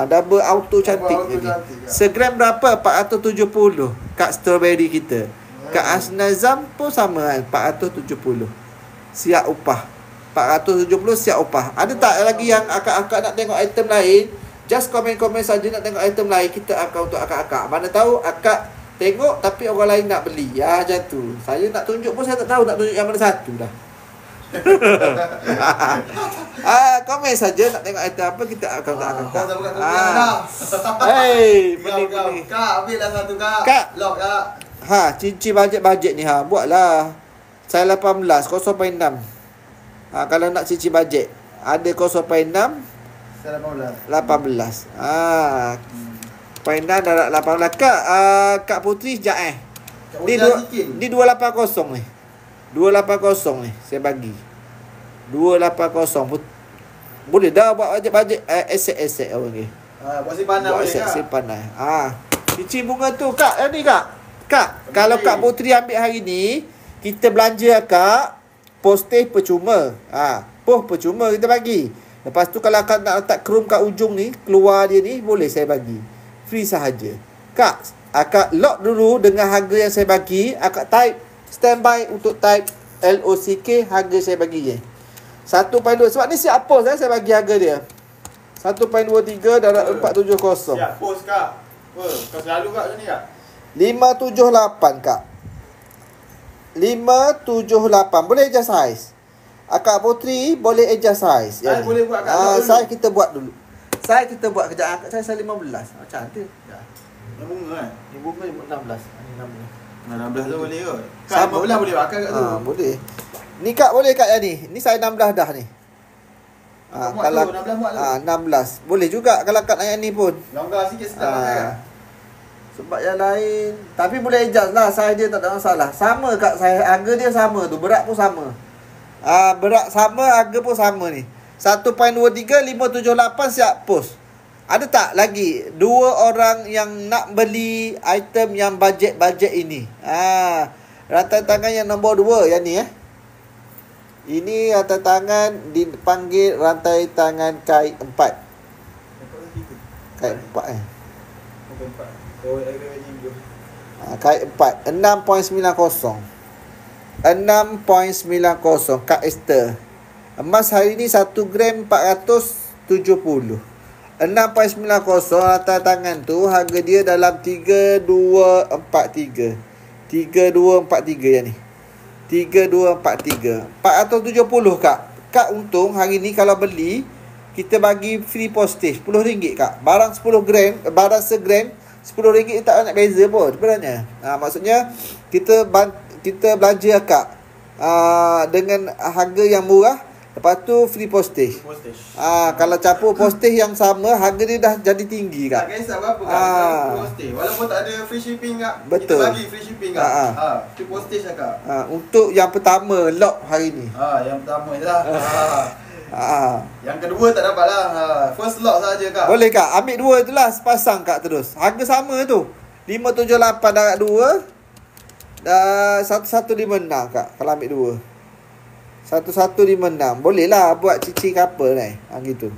Double auto cantik jadi. Segram berapa? 470 Kak strawberry kita. Kak Asnazam pun sama kan, 470. Siap upah. 470 siap upah. Ada tak lagi yang akak-akak nak tengok item lain? Just komen-komen saja nak tengok item lain, kita akan untuk akak-akak. Mana tahu akak tengok tapi orang lain nak beli. Macam tu. Saya nak tunjuk pun saya tak tahu nak tunjuk yang mana satu dah. Komen saja nak tengok item apa, kita akan untuk akak-akak. Kak, ambil lah satu Kak. Lock Kak. Cincin bajet-bajet ni buatlah. Saya 18, 0.6. Kalau nak cicil bajet, ada 0.6, Saya 18. 18. 0.6 darab 18. Kak Putri sekejap Ni 280 ni. 280 ni saya bagi. 280. Boleh dah buat bajet aset orang ni. Buat simpanan boleh aset Kak? Simpanan. Cicil bunga tu Kak, ni Kak. Kalau Kak Putri ambil hari ni, kita belanja Kak, postage percuma. Post percuma kita bagi. Lepas tu kalau Kak nak letak krum kat ujung ni, keluar dia ni, boleh saya bagi. Free sahaja. Kak, akak lock dulu dengan harga yang saya bagi. Akak type standby untuk type LOCK, harga saya bagi je. 1.2. Sebab ni siap post saya bagi harga dia. 1.23 darab 470. Siap post Kak. Kau selalu Kak macam ni Kak? 578 Kak. 578. Boleh adjust size. Akak Putri boleh adjust size. Saya boleh buat kat dulu. Size kita buat dulu. Size kita buat kejap. Akak saya 15. Macam ada. Yang bunga kan? Ni bunga 16. Ni 16. 16 tu boleh kot. Kak 15 boleh pakai kat tu. Boleh. Ni Kak boleh Kak yang ni. Ni saya 16 dah ni. Kalau 16 muat tu. 16. Boleh juga kalau Kak nak yang ni pun. Longgar sikit sedap pakai Kak. Sebab yang lain, tapi boleh adjust lah. Size dia tak ada masalah. Sama Kak, saya harga dia sama tu. Berat pun sama. Berat sama, harga pun sama ni. 1.23 578 siap post. Ada tak lagi dua orang yang nak beli item yang bajet ini? Rantai tangan yang nombor 2 yang ni Ini rantai tangan dipanggil rantai tangan kait 4. Kait 4 Kait 4 6.90. 6.90 Kak Esther. Emas hari ni 1 gram 470. 6.90 rantai tangan tu harga dia dalam 3243. 3243 yang ni. 3243. 470 Kak. Kak untung hari ni kalau beli kita bagi free postage RM10 Kak. Barang 10 gram, barang segram RM10 tak banyak beza pun sebenarnya. Maksudnya kita belanja Kak dengan harga yang murah, lepas tu free postage. Kalau campur postage yang sama, harga dia dah jadi tinggi Kak. Tak kisah berapa Kak, postage. Walaupun tak ada free shipping Kak, betul, kita bagi free shipping Kak. Free postage lah Kak. Untuk yang pertama lock hari ni. Yang pertama je lah. Yang kedua tak dapat lah. First lot saja Kak. Boleh Kak, ambil 2 tu lah, sepasang Kak terus. Harga sama tu. 578 darab 2 1156 Kak. Kalau ambil 2 1156. Boleh lah buat cici couple ni. Gitu.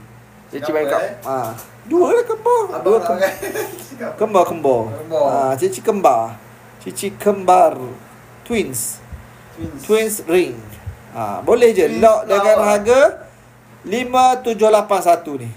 Cici baik Kak. 2 lah kembar. 2 kembar. Cici kembar. Cici kembar. Twins ring. Boleh je lock dengan harga 5781 ni.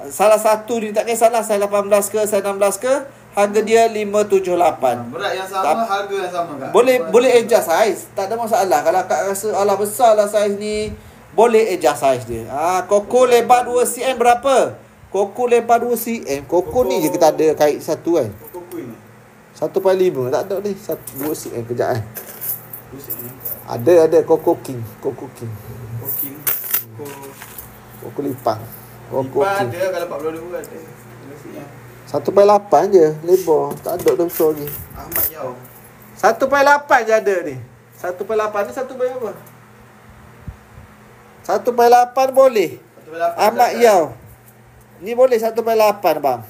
Salah satu ni tak kisahlah saya 18 ke saya 16 ke, harga dia 578. Berat yang sama, harga yang sama Kak. Boleh adjust size, tak ada masalah. Kalau Kak rasa alah besar lah size ni, boleh adjust size dia. Koko lebar 2 cm berapa? Koko lebar 2 cm. Koko ni je kita ada kait satu kan. Koko queen 1.5 tak ada ni. 2 cm kejap Ada Koko king. Koko lipang. Koko king. Ada kalau 42 ada. 1.8 je lebar. Tak ada dah besar lagi. Ahmad Yao 1.8 je ada ni. 1.8 ni 1 berapa? 1.8 boleh. 1.8 Ahmad Yao. Ni boleh 1.8 bang.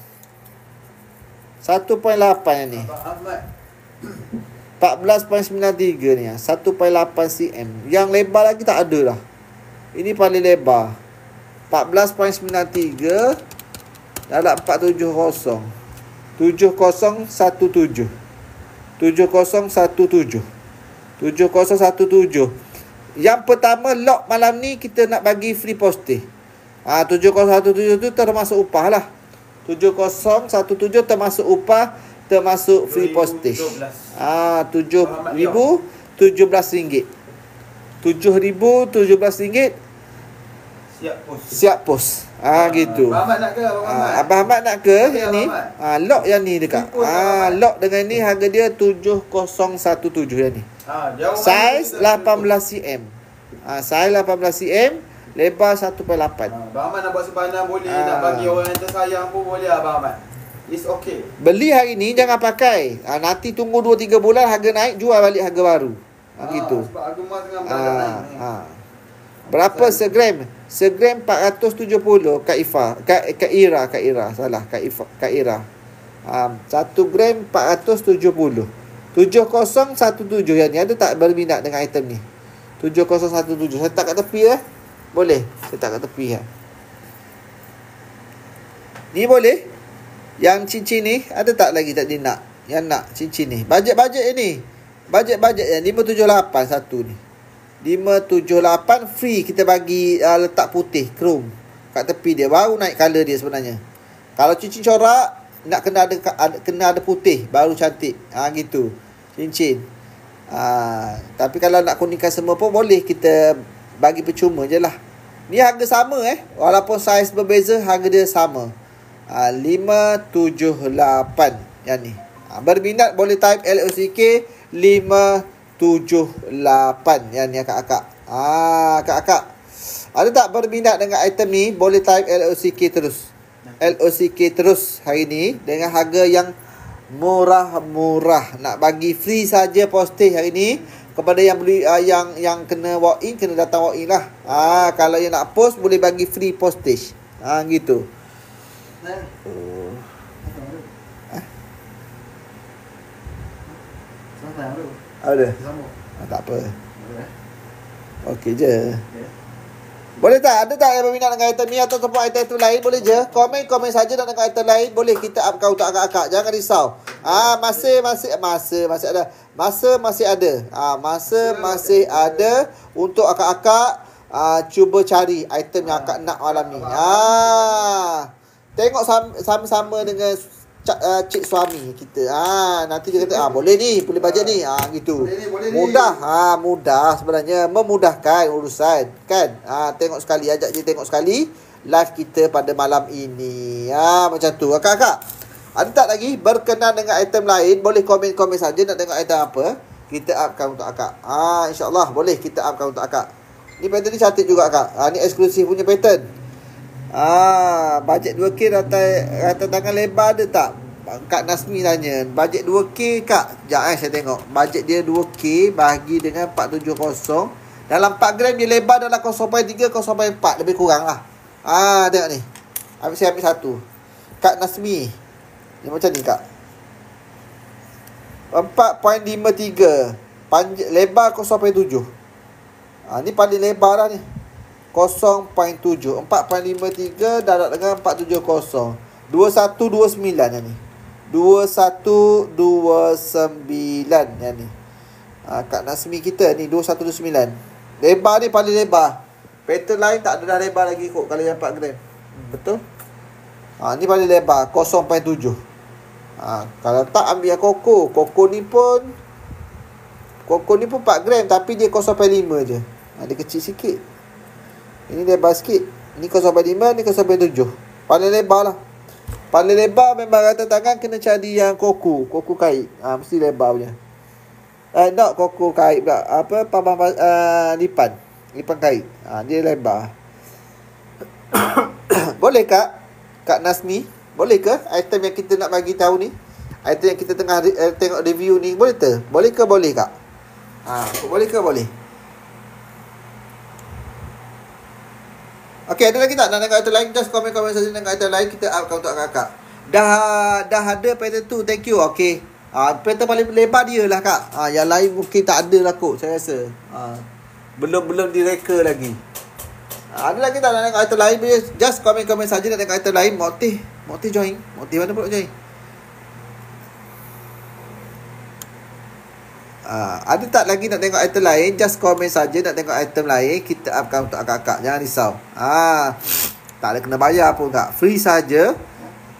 1.8 ni. Ahmad 14.93 ni 1.8 cm. Yang lebar lagi tak ada lah. Ini paling lebar. 14.93 dalam 470. 7017. 7017. 7017. Yang pertama lock malam ni kita nak bagi free postage. 7017 tu termasuk upah lah. 7017 termasuk upah, termasuk free postage. RM7,017. RM7,017 siap pos. Gitu. Abang Ahmad nak ke Abang Ahmad? Abang Ahmad nak ke Okay, yang ni? Lock Lock yang ni dekat. Lock dengan ni harga dia 7017 yang ni. Jauh Saiz 18 cm. Saiz 18 cm, lebar 1.8. Abang Ahmad nak buat sepadan boleh, nak bagi orang yang tersayang pun boleh Abang Ahmad. It's okay. Beli hari ni jangan pakai. Nanti tunggu 2-3 bulan harga naik, jual balik harga baru. Gitu. Sebab harga emas tengah naik ni. Berapa segram? Segram 470 Kak Ira. Salah, Kak Ira. 1 gram 470. 7017 yang ni. Ada tak berminat dengan item ni? 7017. Saya tak kat tepi Boleh. Saya tak kat tepi Ni boleh. Yang cincin ni ada tak lagi tak dia nak? Yang nak cincin ni. Bajet-bajet ni. Bajet-bajet yang 578 satu ni. 578 free kita bagi letak putih chrome kat tepi dia, baru naik color dia sebenarnya. Kalau cincin corak nak kena ada putih baru cantik. Gitu cincin. Tapi kalau nak kuningkan semua pun boleh, kita bagi percuma je lah. Ni harga sama walaupun saiz berbeza, harga dia sama. 578 yang ni. Berminat boleh type LOCK 578 yang ni akak-akak. Akak-akak ada tak berminat dengan item ni, boleh type LOCK terus. LOCK terus hari ni dengan harga yang murah-murah. Nak bagi free saja postage hari ni kepada yang beli, yang kena walk in, kena datang walk in lah. Kalau yang nak post boleh bagi free postage. Gitu. Ada? Tak apa. Okey je. Boleh tak? Ada tak yang berminat dengan item ni atau item lain? Boleh je. Komen saja nak dengan item lain. Boleh kita upkan untuk akak-akak. Jangan risau. Masih ada. Masa masih ada untuk akak-akak cuba cari item yang akak nak malam ni. Tengok sama-sama dengan cik suami kita. Nanti dia kata boleh ni, boleh bajet ni. Gitu. Boleh mudah. Mudah sebenarnya, memudahkan urusan kan. Tengok sekali, ajak dia tengok sekali live kita pada malam ini. Macam tu. Kakak, ada tak lagi berkenan dengan item lain? Boleh komen-komen saja nak tengok item apa. Kita upkan untuk akak. InsyaAllah boleh kita upkan untuk akak. Ni pattern ni cantik juga akak. Ni eksklusif punya pattern. Bajet 2K rata tangan lebar ada tak? Kak Nasmi tanya. Bajet 2K kak. Sekejap saya tengok. Bajet dia 2K bagi dengan 470. Dalam 4 gram dia lebar dalam 0.3, 0.4. Lebih kurang lah. Tengok ni. Saya ambil satu. Kak Nasmi. Ni macam ni kak. 4.53. Lebar 0.7. Ni paling lebar lah ni. 0.7. 4.53 darat dengan 470. 2129 yang ni. 2129 yang ni. Kak Nasmi kita ni 2129. Lebar ni paling lebar. Pattern lain tak ada dah lebar lagi kot kalau yang 4 gram. Betul? Ni paling lebar 0.7. Kalau tak ambil yang koko. Koko ni pun 4 gram tapi dia 0.5 je. Dia kecil sikit. Ini lebar sikit. Ni 0.5, ni 0.7. Paling lebar lah. Paling lebar memang rata tangan kena cari yang koko kait. Mesti lebar punya. Not koko kait pula. Lipan kait. Dia lebar. Boleh Kak Nasmi? Boleh ke item yang kita nak bagi tahu ni? Item yang kita tengah tengok review ni, boleh ke? Boleh ke boleh kak? Boleh ke boleh? Okey, ada lagi tak nak tengok item lain? Just komen-komen saja dengan item lain. Kita upkan untuk kakak. Dah ada pattern tu. Thank you. Okey. Pattern paling lebar dia lah kak. Yang lain mungkin tak ada lah kot, saya rasa. Belum direka lagi. Ada lagi tak nak tengok item lain? Just komen-komen saja nak tengok item lain. Mokti join. Mokti mana pula join? Ada tak lagi nak tengok item lain? Just komen saja nak tengok item lain. Kita upkan untuk akak-akak. Jangan risau. Tak ada kena bayar pun kak. Free saja.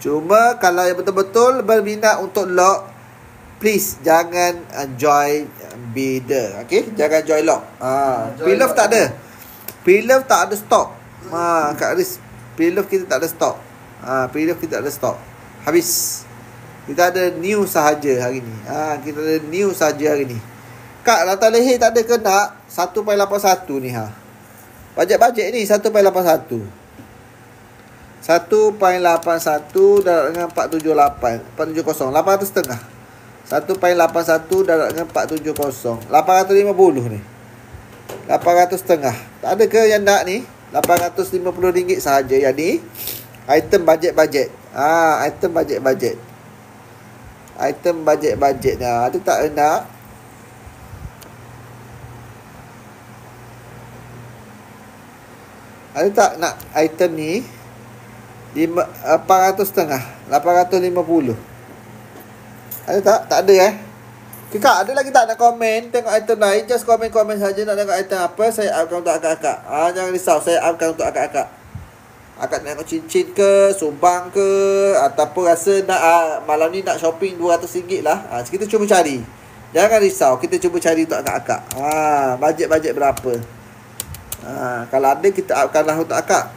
Cuma kalau yang betul-betul berminat untuk lock, please jangan join bidder. Okay? Jangan join lock. Pre-love tak ada. Pre-love tak ada stok. Kak Riz, pre-love kita tak ada stok. Pre-love kita tak ada stok. Habis. Kita ada new sahaja hari ni. Kita ada new sahaja hari ni. Akak rantai leher tak ada kena 1.81 ni ha. Bajet ni 1.81. 1.81 darab dengan 478. 470. 800 setengah. 1.81 darab dengan 470. 850 ni. 800 setengah. Tak ada ke yang nak ni? RM850 sahaja yang ni. Item bajet-bajet. Item bajet-bajet. Item bajet-bajet. Ada tak nak? Ada tak nak item ni? 800 setengah. 850. Ada tak? Tak ada Kak, ada lagi tak nak komen tengok item lain? Just komen-komen saja nak tengok item apa. Saya upkan untuk akak-akak. Jangan risau, saya upkan untuk akak-akak. Akak nak tengok cincin ke, sumbang ke, ataupun rasa nak malam ni nak shopping RM200 lah. Kita cuba cari. Jangan risau, kita cuba cari untuk akak-akak. Bajet-bajet berapa? Kalau ada, kita upkan lah untuk akak.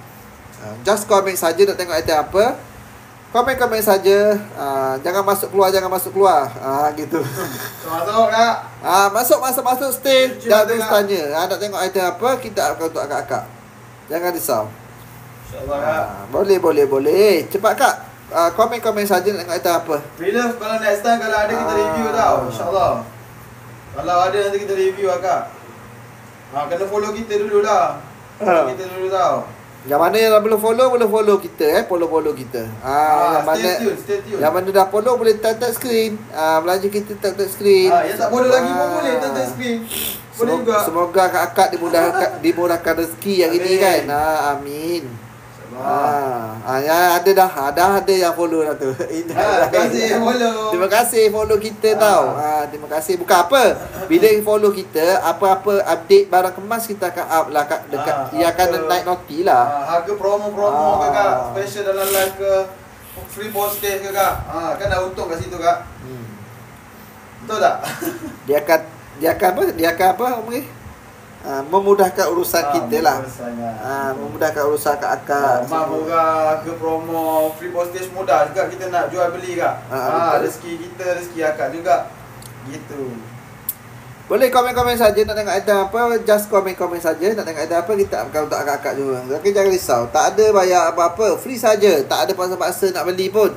Just komen saja nak tengok item apa. Komen-komen saja. Jangan masuk keluar. Gitu. Masuk Kak. Masuk stay. Jangan terus tanya. Nak tengok item apa, kita upkan untuk akak-akak. Jangan risau. InsyaAllah Kak. Boleh. Cepat Kak. Komen-komen saja nak tengok item apa. Bila kalau next time kalau ada kita review tau. InsyaAllah. Kalau ada nanti kita review Kak. Kena follow kita dulu lah. Follow kita dulu tau. Yang mana yang belum follow kita follow kita. Stay tune. Yang mana dah follow boleh tap screen. Belanja kita tap screen. Yang tak follow lagi pun boleh tap screen. Boleh juga. Semoga akak dimudahkan rezeki yang ini kan. Amin. Ya ada yang follow dah tu. Terima kasih follow kita tau. Terima kasih. Bukan apa. Bila follow kita, apa-apa update barang kemas kita akan up lah kat dekat. Ia akan naik noti lah. Harga promo ke Kak. Special dalam live ke. Free postage ke Kak. Kan dah untung kat situ Kak. Betul tak? Dia akan apa memudahkan urusan kita lah. Memudahkan urusan akak. Murah, ke promo, free postage mudah juga kita nak jual beli Kak. Rezeki kita, rezeki akak juga. Gitu. Boleh komen-komen saja nak tengok item apa. Just komen-komen saja nak tengok item apa. Kita upkan untuk akak-akak juga. Tapi jangan risau, tak ada bayar apa-apa, free saja. Tak ada paksa-paksa nak beli pun.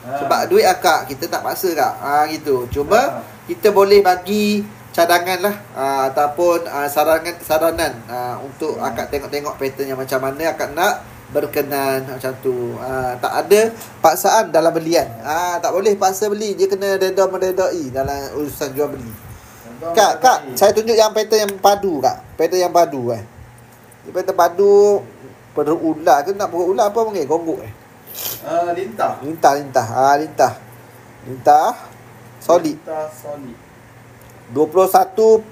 Sebab duit akak, kita tak paksa Kak. Gitu. Cuma kita boleh bagi cadangan lah, ataupun saranan untuk akak tengok-tengok pattern yang macam mana akak nak berkenan macam tu. Tak ada paksaan dalam belian. Tak boleh paksa beli. Dia kena redha-meredai dalam urusan jual beli. Kak, saya tunjuk yang pattern yang padu Kak. Pattern yang padu Dia pattern padu berular ke nak berular apa panggil? Gonggok Lintah. Lintah solid. 21.71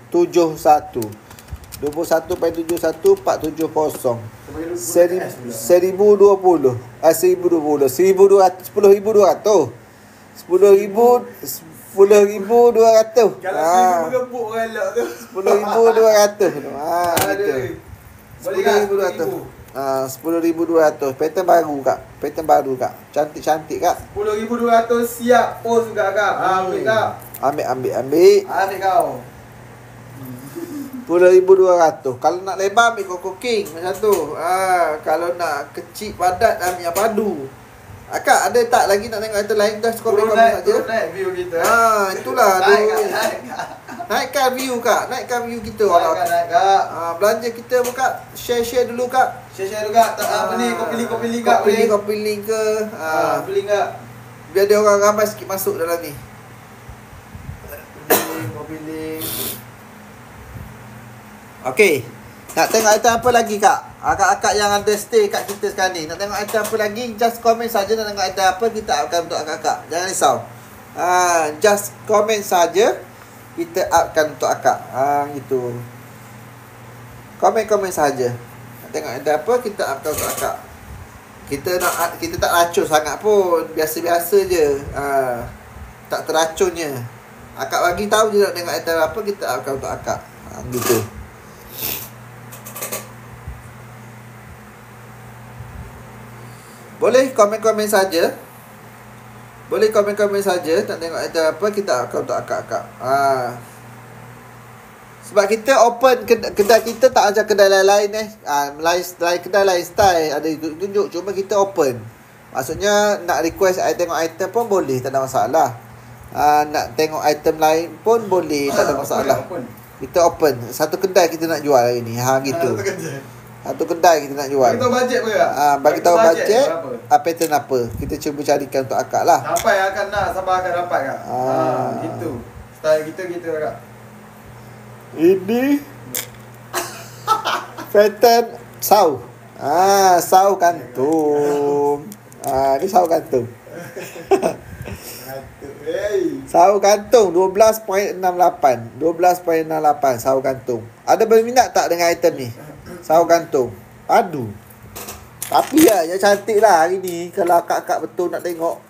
470 1020 10,200 10,200 Kalau 1,000 gebuk relak tu 10,200 10,200 pattern baru Kak. Cantik Kak. 10,200 siap post juga Kak. Ambil Kak. Ambil kau. 10,200. Kalau nak lebar ambil Coco King macam tu. Kalau nak kecil padat ambil yang padu. Kak, ada tak lagi nak tengok item lain? Just komen saja. Naik view kita. Itulah. Naikkan view Kak. Naikkan view kita. Naik Kak. Belanja kita buka. Share dulu Kak. Share dulu Kak. Apa ni? Kopi link Kak. Kopi link ke. Kopi link Kak. Biar dia orang ramai sikit masuk dalam ni. Kopi link. Okey. Nak tengok item apa lagi Kak? Akak-akak yang ada stay kat kita sekarang ni, nak tengok item apa lagi? Just komen saja nak tengok item apa, kita upkan untuk akak-akak. Jangan risau. Just komen saja, kita upkan untuk akak. Gitu. Komen-komen saja. Nak tengok item apa, kita upkan untuk akak. Kita tak racun sangat pun, biasa-biasa je. Tak teracunnya. Akak bagi tahu je nak tengok item apa, kita upkan untuk akak. Gitu. Boleh komen-komen saja. Boleh komen-komen saja nak tengok item apa, kita akan untuk akak-akak. Sebab kita open kedai kita tak macam kedai lain-lain lain kedai lain style ada tunjuk, cuma kita open. Maksudnya nak request tengok item pun boleh, tak ada masalah. Nak tengok item lain pun boleh, tak ada masalah. Kita open. Satu kedai kita nak jual hari ni. Gitu. Satu kedai kita nak jual. Bagi tahu bajet apa? Bagi tahu bajet pattern apa. Kita cuba carikan untuk akak lah. Sampai akan nak, sabar akan dapat kak. Gitu. Style kita gitu kak. Ini pattern sau. Sau kantung. Ni sau kantung. Sau kantung 12.68. 12.68 sau kantung. Ada berminat tak dengan item ni? Sau kantung. Aduh. Tapi ya, yang cantik lah hari ni. Kalau akak-akak betul nak tengok.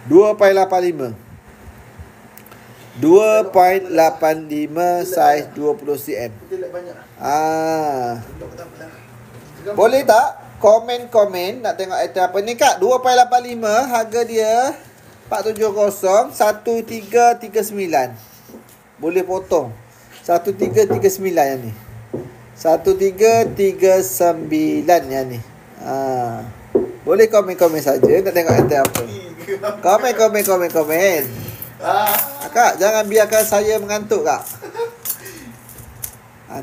2.85 saiz 20 cm. Boleh tak komen-komen nak tengok item apa ni kak? 2.85 harga dia 470 1339. Boleh potong 1339 yang ni. 1339 yang ni. Boleh komen-komen saja nak tengok item apa. Komen. Kak, jangan biarkan saya mengantuk kak.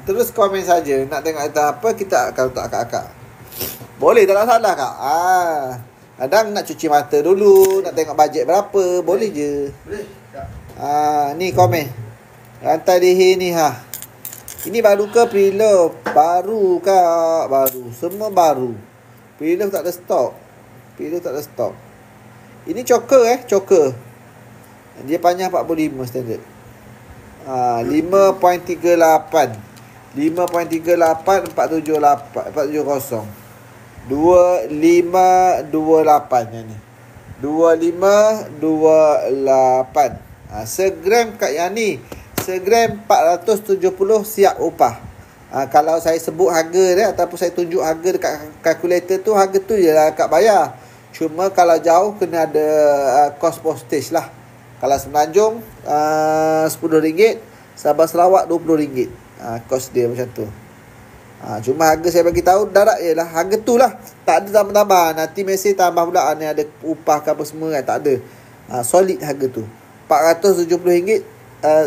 Terus komen saja nak tengok item apa, kita akan letak akak-akak. Boleh, tak ada salah kak. Kadang nak cuci mata dulu, nak tengok bajet berapa, boleh je. Boleh kak. Ni komen. Rantai leher ni Ini baru ke preloved? Baru kak, baru. Semua baru. Preloved tak ada stok. Ini choker choker. Dia panjang 45 standard. 5.38 470 2528 yang ni. 2528. Segram kat yang ni. Segram 470 siap upah. Kalau saya sebut harga dia ataupun saya tunjuk harga dekat kalkulator tu, harga tu je lah akak bayar. Cuma kalau jauh kena ada cost postage lah. Kalau Semenanjung RM10, Sabah Sarawak RM20. Kos dia macam tu. Cuma harga saya bagi tahu darat je lah. Harga tu lah. Tak ada tambah-tambah. Nanti mesej tambah pula ni ada upah ke apa semua kan. Tak ada. Solid harga tu. RM470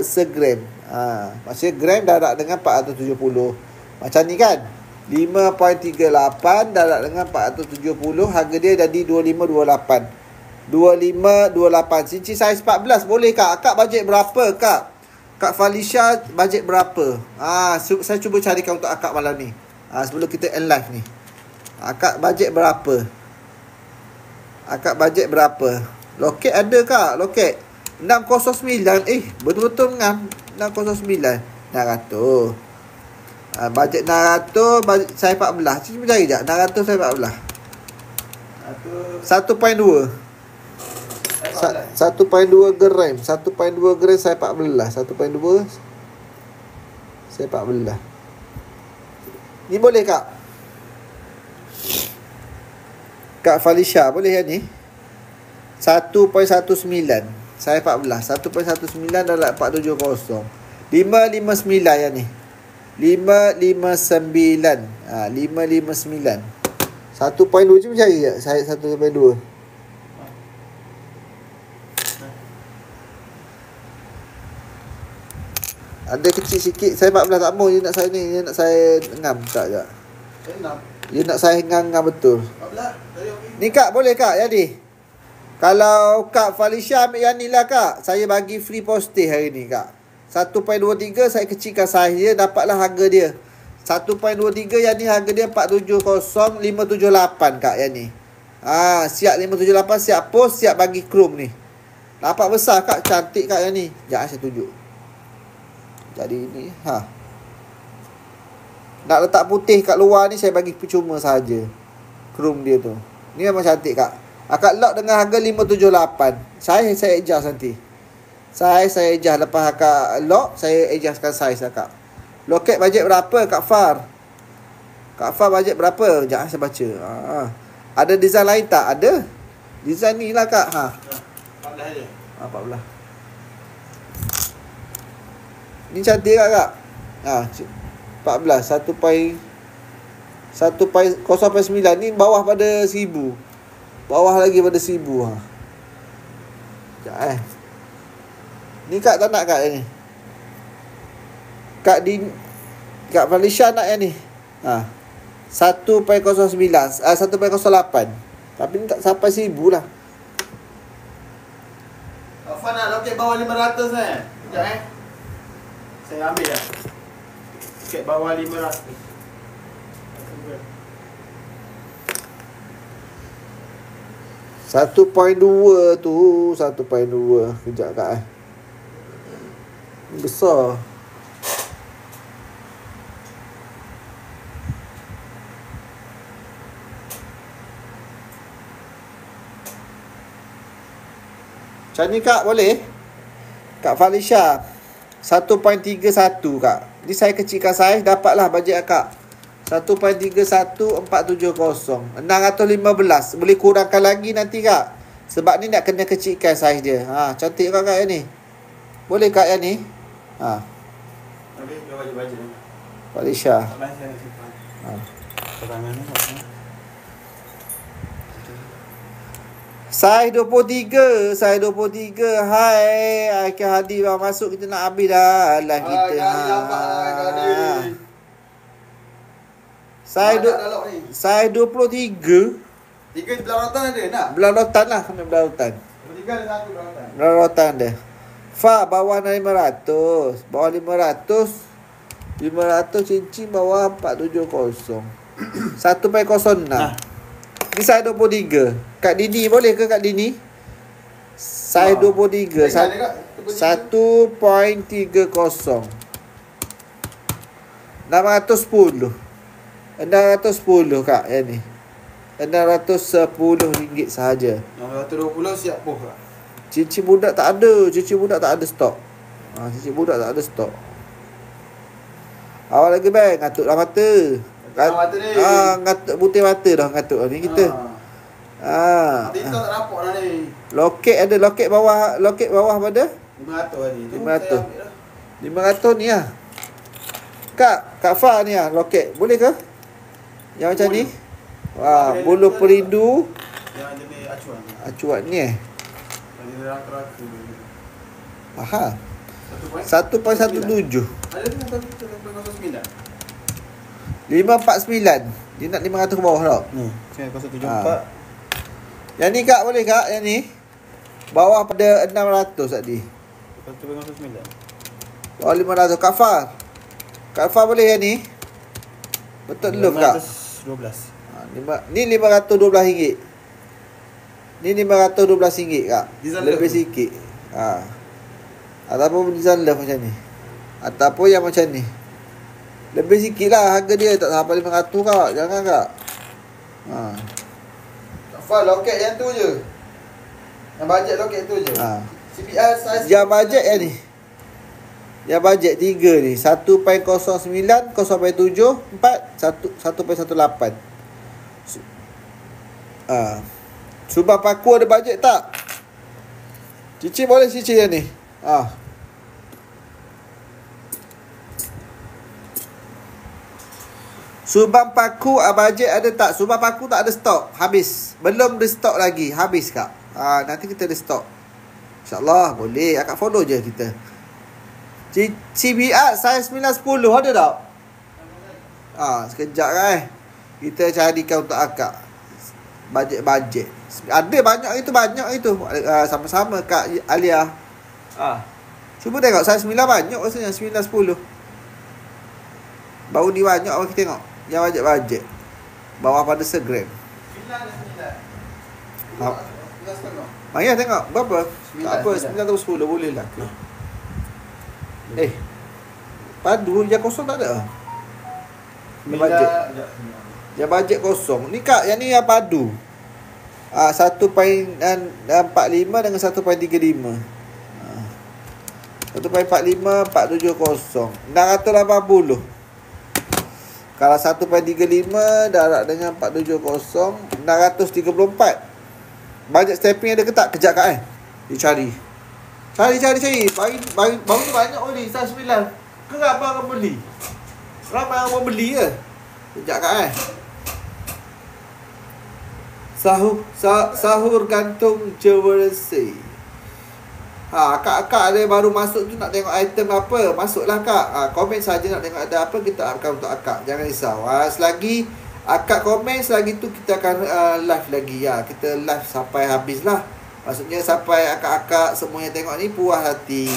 segram. Maksudnya gram darat dengan 470. Macam ni kan. 5.38 darat dengan 470. Harga dia jadi 2528. 2528. Cinci saiz 14 boleh kak? Akak bajet berapa kak? Kak Felicia bajet berapa? Saya cuba carikan untuk akak malam ni. Sebelum kita end live ni. Akak bajet berapa? Loket ada kak? Loket 609. Betul-betul ngam 609. 600. Bajet 600, bajet saiz 14. Cuba cari jap. 600 saiz 14. 1.2 gram. 1.2 gram saya 14. 1.2 saya 14. Ni boleh kak? Kak Felicia boleh kan ni? 1.19 saya 14. 1.19 dalam 470. 559 yang ni. 559. 559. 1.2 je cari je. Saya 1.2. Ada kecil sikit. Saya 14 tak mau. Dia nak saya ni. Dia nak saya ngam. Tak je. Dia nak saya ngam betul. 14. Ni kak boleh kak jadi. Kalau Kak Felicia ambil yang ni lah Kak, saya bagi free postage hari ni Kak. 1.23 saya kecilkan saiz dia, dapatlah harga dia 1.23. yang ni harga dia 470 578 Kak yang ni. Siap 578, siap post, siap bagi chrome ni. Nampak besar Kak, cantik Kak yang ni. Sekejap saya tunjuk. Jadi ni nak letak putih kat luar ni saya bagi percuma saja. Chrome dia tu. Ni memang cantik Kak. Akak lock dengan harga 578. Saya adjust nanti. Saya adjust lepas akak lock, saya adjustkan saiz akak. Loket bajet berapa Kak Far? Kak Far bajet berapa? Jangan saya baca. Ada design lain tak? Ada. Design ni lah kak. 14 je. 14. Ni cantik kak. 14 1.9 ni bawah pada 1000. Bawah lagi pada 1000 Sekejap Ni kak tak nak kak ni. Kak Felicia nak yang ni. 1.09 1.08. Tapi ni tak sampai 1000 lah. Afan nak loket bawah 500 Sekejap saya ambil dah. Loket bawah 500. 1.2 tu 1.2. Kejap kak Ni besar. Macam ni kak boleh? Kak Felicia 1.31 kak. Ni saya kecilkan saiz. Dapatlah bajet kak 1.31470 615. Boleh kurangkan lagi nanti kak. Sebab ni nak kena kecilkan saiz dia. Cantik kak yang ni. Boleh kak yang ni. Okey, dia baju-baju ni. Felicia. Saiz 23. Saiz 23. Hai Akhir Hadi bang masuk. Kita nak habis dah live kita. Saiz 23. 3 belah rotan ada nak? Belah rotan lah. Kena belah rotan. 3 ada satu belah rotan. Belah rotan dia. Fa bawah 500. Bawah 500 cincin bawah 470. 1.06. Ni saiz 23. Kak Dini boleh ke Kak Dini? Saiz 23. 1.30. 610 kak yang ni. RM610 sahaja. 620 siap poh kak. Cincin budak tak ada. Cincin budak tak ada stok. Cincin budak tak ada stok. Awal lagi bang, ngatuk dah mata. Mata ni. Ngatuk putih mata dah ngatuk ni kita. TikTok tak nampak dah ni. Loket ada loket bawah pada 500 tadi. 500 ni lah. Kak Fa ni lah loket. Boleh ke? Yang macam ni. Wah, bulu perindu. Yang jenis acuan. Acuan ni Yang rata-rata. Aha. 1.17. Ada tu yang 1.09. 549. Dia nak 500 ke bawah tau. Ni, 074. Yang ni kak boleh kak? Yang ni bawah pada 600 tadi. 1.09. Bawah 500. Kak Fa boleh yang ni? Betul love kak? 512. Ni RM512. Ni RM512 kak. Design lebih love. sikit. Ataupun design love macam ni. Ataupun yang macam ni. Lebih sikit lah harga dia. Tak sampai 500 kak. Jangan kak. Kak loket yang tu je. Yang bajet loket tu je. CBR size. Yang bajet yang ni. Yang bajet 3 ni 1.09 0.74 1.18. Subang paku ada bajet tak? Cici boleh cici yang ni. Subang paku bajet ada tak? Subang paku tak ada stok. Habis. Belum ada stok lagi. Habis kak. Nanti kita ada stok. InsyaAllah boleh. Akak follow je kita. CBR saiz 910 ada tak? Sekejap kan. Kita carikan untuk akak. Bajet. Ada banyak itu. Sama-sama Kak Alia. Cuba tengok saiz 9 banyak rasanya 910. Baru ni banyak orang kita tengok. Yang bajet. Bawah pada segram. 9 Maya tengok berapa? 9, Tak apa 9 atau 10 boleh lah. Padu yang kosong tak ada. Yang bajet kosong. Ni kak yang ni yang padu. 1.45 dengan 1.35. 1.45 470 680. Kalau 1.35 darab dengan 470 634. Budget stamping ada ke tak? Kejap Kak Dia cari. Cari. Baru ni banyak oli. Size 9. Kenapa orang beli? Ramai orang beli ke? Kejap Kak Sahur gantung jersey. Kak ada baru masuk tu nak tengok item apa. Masuklah Kak. Komen saja nak tengok ada apa, kita akan untuk akak. Jangan risau. Selagi akak komen, selagi tu kita akan live lagi ya. Kita live sampai habis lah. Maksudnya sampai akak-akak semua yang tengok ni puas hati.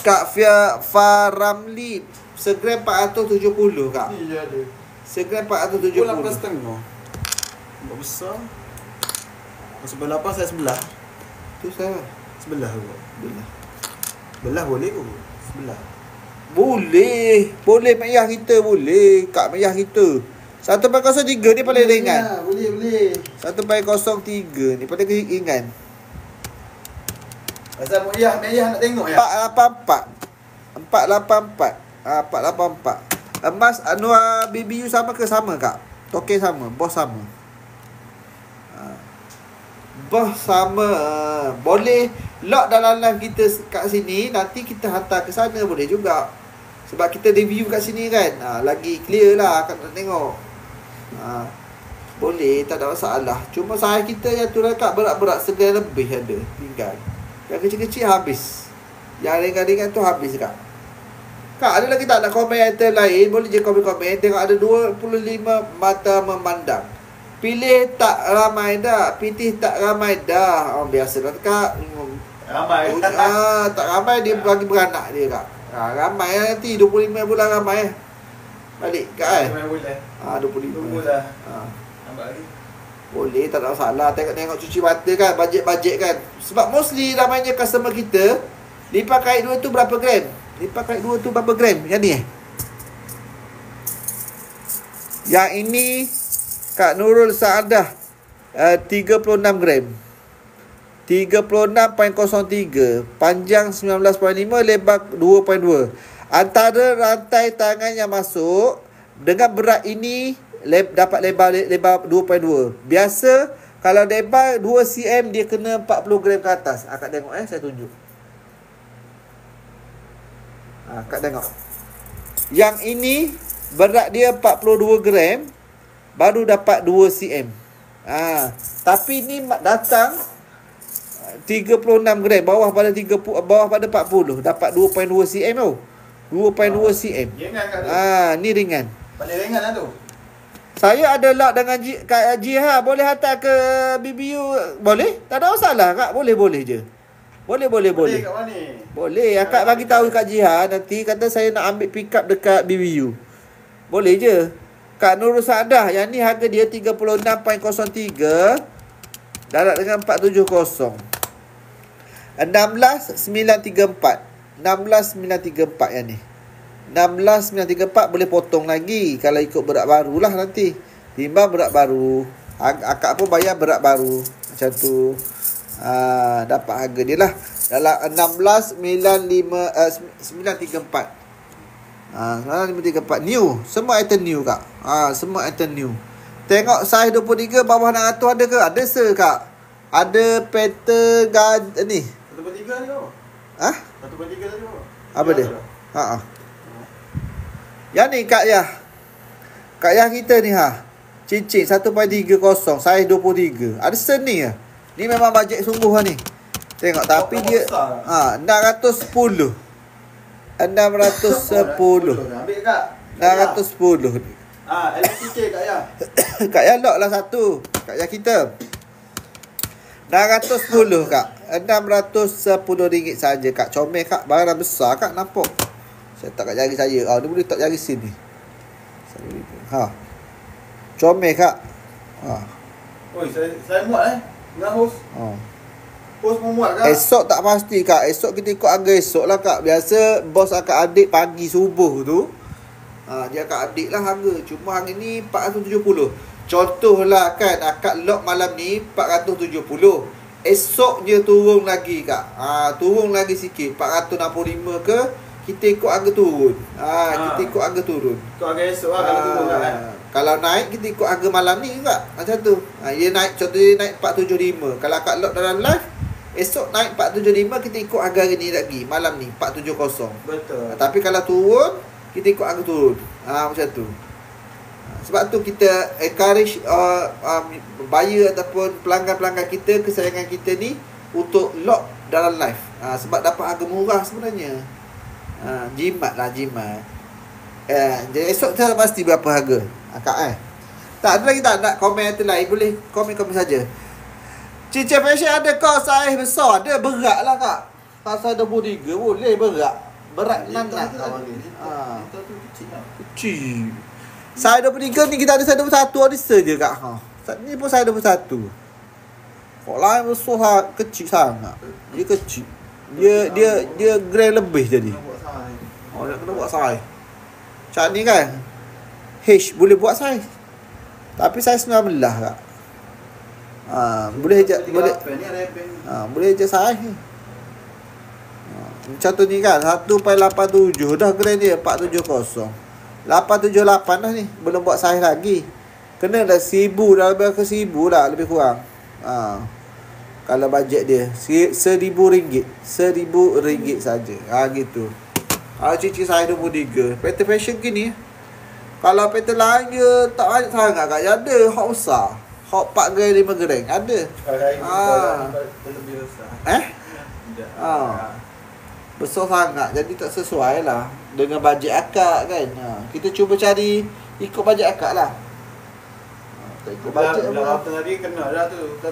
Kak Faramli segram 470 Kak. Ni je ada. Segram 470. 8,5. Nampak besar. Sebelah 8 saya sebelah. Tu saya. Sebelah tu. Sebelah boleh ke? Sebelah. Boleh mak ayah kita boleh. Kak mak ayah kita. 1.03 ni paling ringan. Boleh. 1.03 ni paling ringan. Pasal mak ayah nak tengok ya. 484. 484. Emas Anwar BBU sama ke? Sama Kak. Token sama, bos sama. Bos sama. Boleh lock dalam live kita kat sini, nanti kita hantar ke sana boleh juga. Sebab kita review kat sini kan. Lagi clear lah akak nak tengok. Boleh, tak ada masalah. Cuma saya kita yang tu Kak berat-berat segan lebih ada tinggal. Yang kecil-kecil habis. Yang ringan-ringan tu habis Kak. Kak ada lagi tak nak komen item lain? Boleh je komen-komen. Tengok ada 25 mata memandang. Pilih tak ramai dah. Pitih tak ramai dah. Biasa lah Kak. Ramai. Tak ramai dia bagi beranak dia Kak. Ramai lah nanti 25 bulan ramai. Balik Kak 25 bulan. 25 bulan. Nampak lagi. Boleh, tak ada masalah. Tengok cuci mata kan, bajet kan. Sebab mostly ramainya customer kita lipat kait 2 tu berapa gram? Lipat kait 2 tu berapa gram? Yang ni Yang ini Kak Nurul Saadah 36 gram. 36.03, panjang 19.5, lebar 2.2. Antara rantai tangan yang masuk dengan berat ini dapat lebar 2.2. Biasa kalau lebar 2 cm dia kena 40 gram ke atas. Akak tengok saya tunjuk. Akak tengok. Yang ini berat dia 42 gram baru dapat 2 cm. Tapi ni datang 36 gram bawah pada 40 dapat 2.2 cm tau. 2.2 cm. Ringan kan? Ni ringan. Paling ringan lah tu. Saya ada lock dengan Kak Jiha. Boleh hantar ke BBU? Boleh? Tak ada masalah Kak. Boleh je. Boleh. Kat mana? Boleh. Akak bagi tahu Kak Jiha. Nanti kata saya nak ambil pick up dekat BBU. Boleh je. Kak Nurul Saadah. Yang ni harga dia 36.03. Darat dengan 470. 16,934. 16,934 yang ni. 16,934 boleh potong lagi kalau ikut berat baru lah nanti. Timbang berat baru. Akak pun bayar berat baru. Macam tu. Dapat harga dia lah. Dalam 16,934. 934 new. Semua item new Kak. Semua item new. Tengok saiz 23 bawah 600 ada ke? Ada Kak. Ada peta ni. 1.3 ni kau. 1.3 tadi kau. Apa dia? Yang ni Kak Yah. Kak Yah kita ni cincin 1.30 saiz 23. Ada seni lah. Ni memang bajet sungguh lah ni. Tengok tapi dia 610. 610. Ambil Kak. 610. LPK Kak Yah. Kak Yah lock lah satu. Kak Yah kita 610 Kak. 610 ringgit saja Kak. Comel Kak. Barang besar Kak nampak. Saya tak kat jari saya. Dia boleh tak jari sini. Comel Kak. Oi, saya muat dengan host. Host mau muat Kak. Esok tak pasti Kak. Esok kita ikut harga esok lah Kak. Biasa bos akan update pagi subuh tu. Dia akan update lah harga. Cuma hari ni 470. Contohlah kan akak lock malam ni 470. Esok dia turun lagi Kak. Turun lagi sikit 465 ke. Kita ikut harga turun. Kita ikut harga turun. Ikut harga esok lah kalau turun kan. Kalau naik kita ikut harga malam ni juga. Macam tu. Dia naik, contoh dia naik 475. Kalau akak lock dalam live, esok naik 475, kita ikut harga hari ni lagi. Malam ni 470. Betul. Tapi kalau turun, kita ikut harga turun. Macam tu. Sebab tu kita encourage buyer ataupun pelanggan-pelanggan kita, kesayangan kita ni untuk lock dalam live. Sebab dapat harga murah sebenarnya. Jimat lah, jimat. Jadi esok kita pasti berapa harga. Kak tak ada lagi tak nak komen tu lain, boleh komen saja. Cincin fashion ada kau saiz besar, ada berat lah kak. Saiz 23 boleh berat nan nak. Kita tu kecil lah. Kecil. Saiz 23 ni kita ada saiz 21 order je kak. Ni pun saiz 21. Kok lain besar kecil sangat. Dia kecil. Dia gram lebih jadi. Nak kena buat saiz. Macam ni kan. H boleh buat saiz. Tapi saiz 19 kak. Boleh je boleh je saiz ni. Macam tu ni kan 1.87 dah gram dia 470. 878 dah ni. Belum buat saiz lagi. Kena dah 1000 dah, lebih ke 1000 lah lebih kurang. Kalau bajet dia RM1,000. RM1,000 saja. Gitu. Kalau cincin saiz 23 pattern fashion gini. Kalau pattern lain dia tak banyak sangat kak. Dia ada hot besar, hot 4 gram 5 gram ada. Lebih besar. Besar sangat. Jadi tak sesuai lah dengan bajet akak kan. Kita cuba cari ikut bajet akak lah. Tak ikut bajet apa tadi kena dah tu.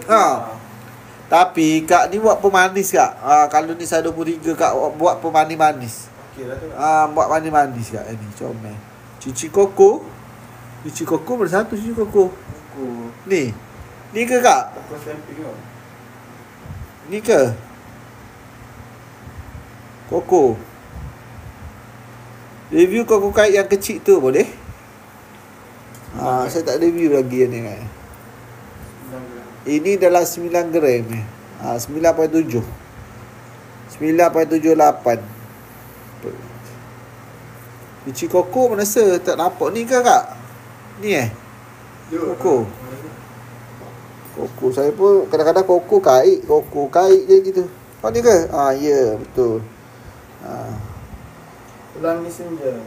Tapi kak ni buat pemanis kak. Kalau ni saya 23 kak buat pemanis manis. Okey lah tu. Buat manis kak ni comel. Cincin koko. Cincin koko mana satu cincin koko? Ni. Ni ke kak? Koko stamping tu. Ni ke? Koko. Review koko kait yang kecil tu boleh? Saya tak review lagi ni kan. Ini dalam 9 gram ni. 9.7. 9.78. Biji koko mana rasa tak nampak ni ke kak? Ni koko. Koko saya pun kadang-kadang koko kait je gitu. Ni ke? Ya, betul. Ulang messenger.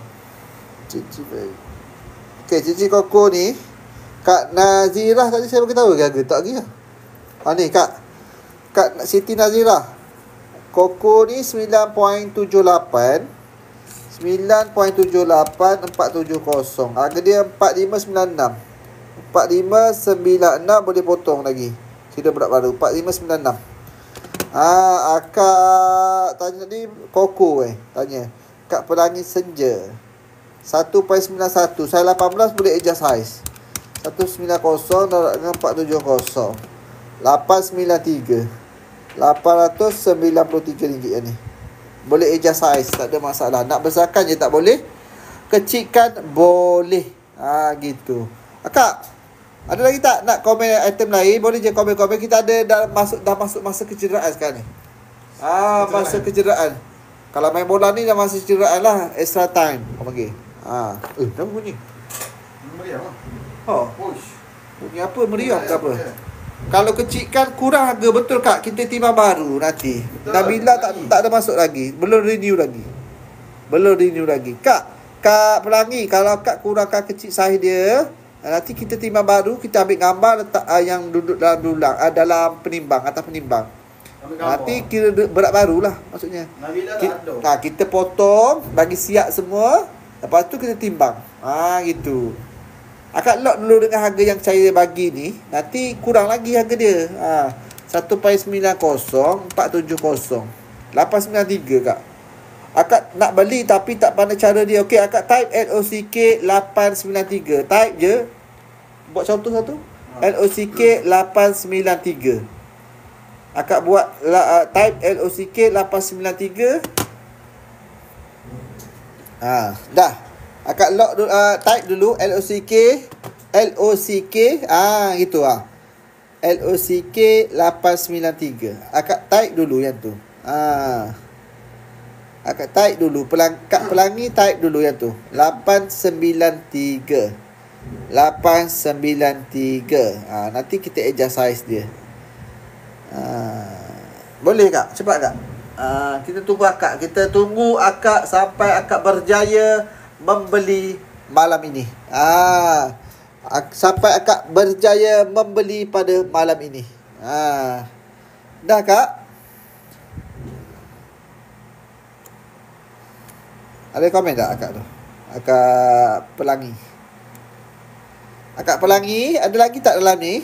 Cincin koko ni Kak Nazirah tadi saya beritahu ke harga tak lagi lah. Ni Kak Siti Nazirah. Koko ni 9.78. 9.78 470. Harga dia 4596. 4596 boleh potong lagi. Sudah berat baru 4596. Akak tanya tadi koko tanya. Kak Pelangi Senja 1.91. Saya 18 boleh adjust size. 190 dengan 470. 893. RM893 ni. Boleh adjust size, tak ada masalah. Nak besarkan je tak boleh. Kecilkan boleh. Gitu. Akak, ada lagi tak nak komen item lain? Boleh je komen-komen. Kita ada dah masuk masa kecederaan sekarang ni. Masa kecederaan. Kalau main bola ni dah masa kecederaan lah. Extra time. Kau panggil. Dah bunyi. Meriam lah. Bunyi apa? Meriam ke apa? Kalau kecilkan kurang harga betul kak. Kita timbang baru nanti. Nabila tak ada masuk lagi. Belum renew lagi. Kak Pelangi, kalau kak kurangkan kecil saiz dia, nanti kita timbang baru. Kita ambil gambar letak yang duduk dalam dulang, dalam penimbang, atas penimbang. Nanti kira berat baru lah maksudnya. Kita potong, bagi siap semua. Lepas tu kita timbang. Gitu. Akak lock dulu dengan harga yang saya bagi ni. Nanti kurang lagi harga dia. 1.90 470. 893 kak. Akak nak beli tapi tak pandai cara dia. Okey, akak type LOCK 893. Type je. Buat contoh satu. LOCK 893. Akak buat type LOCK 893. Dah. Akak lock dulu, type dulu LOCK gitu LOCK 893. Akak type dulu yang tu. Akak type dulu. Kak Pelangi type dulu yang tu. 893. 893. Nanti kita adjust size dia. Boleh kak? Cepat kak? Kita tunggu akak. Kita tunggu akak sampai akak berjaya membeli malam ini. Sampai akak berjaya membeli pada malam ini. Dah kak? Ada komen tak akak tu? Akak Pelangi. Akak Pelangi, ada lagi tak dalam ni?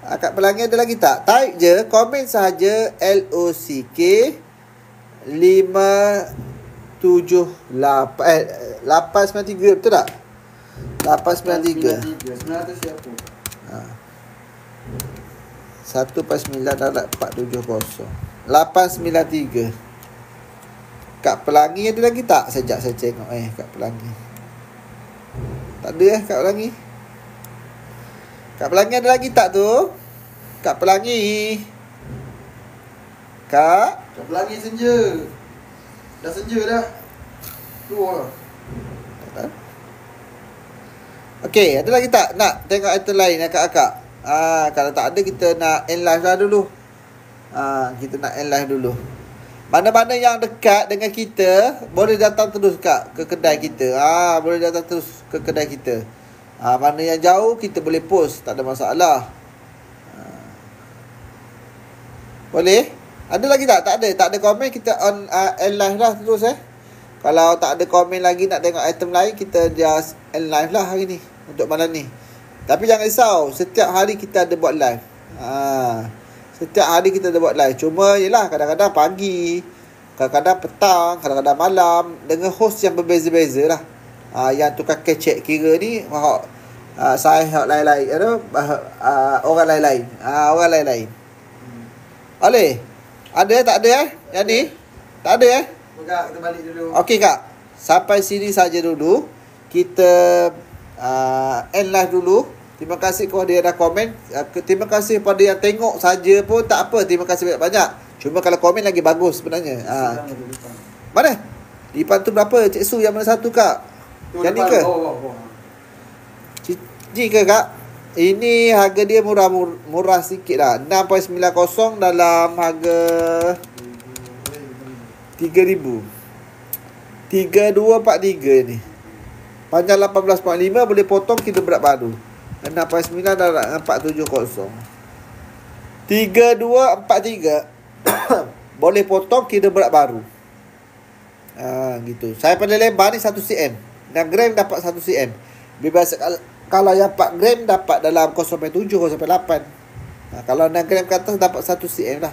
Akak Pelangi ada lagi tak? Type je, komen sahaja LOCK 578 893, betul tak? 893 900 siapa? 1/9 darab 470 893. Kak Pelangi ada lagi tak? Sejak saya tengok Kak Pelangi. Tak ada Kak Pelangi. Kak Pelangi ada lagi tak tu? Kak Pelangi. Kak Pelangi senja. Dah senja dah. Keluar. Okey, ada lagi tak nak tengok item lain akak-akak? Kalau tak ada kita nak end live lah dulu. Kita nak end live dulu. Mana-mana yang dekat dengan kita boleh datang terus kak ke kedai kita. Boleh datang terus ke kedai kita. Mana yang jauh kita boleh post, tak ada masalah. Boleh? Ada lagi tak? Tak ada. Tak ada komen, kita on end live lah terus Kalau tak ada komen lagi nak tengok item lain, kita just end live lah hari ni untuk malam ni. Tapi jangan risau, setiap hari kita ada buat live. Setiap hari kita ada buat live. Cuma yelah kadang-kadang pagi, kadang-kadang petang, kadang-kadang malam, dengan host yang berbeza-beza lah. Yang tukar kecek kira ni saya lain-lain, orang lain-lain. Orang lain-lain. Boleh? Ada tak ada yang ni? Tak ada Kak, kita balik dulu. Okey kak, sampai sini saja dulu. Kita end live dulu. Terima kasih kepada yang dah komen. Terima kasih kepada yang tengok saja pun tak apa. Terima kasih banyak-banyak. Cuma kalau komen lagi bagus sebenarnya. Mana? Depan tu berapa? Cik Su yang mana satu kak? Yang ni ke? Ni ke kak? Ini harga dia murah sikit lah. 6.90 dalam harga 3,000. 3243 ni. Panjang 18.5, boleh potong kita berat baru. 6.9 dalam 470. 3243 boleh potong kira berat baru. Gitu. Saya pandai lebar ni 1 cm. 6 gram dapat 1 cm. Bebas kalau yang 4 gram dapat dalam 0.7 0.8. Kalau 6 gram ke atas dapat 1 cm lah.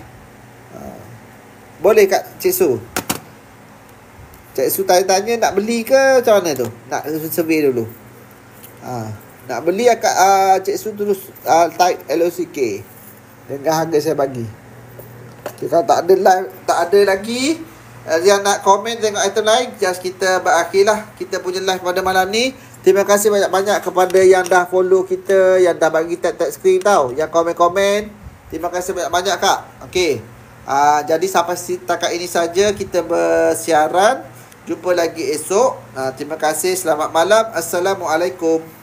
Boleh Kak Cik Su? Cik Su tanya-tanya nak beli ke macam mana tu? Nak survey dulu. Nak beli Cik Su terus type LOCK dengan harga saya bagi. Kalau tak ada live, tak ada lagi yang nak komen tengok item lain, just kita berakhirlah kita punya live pada malam ni. Terima kasih banyak-banyak kepada yang dah follow kita, yang dah bagi tag screen tau, yang komen-komen. Terima kasih banyak-banyak Kak. Okey. Jadi sampai setakat ini saja kita bersiaran. Jumpa lagi esok. Terima kasih. Selamat malam. Assalamualaikum.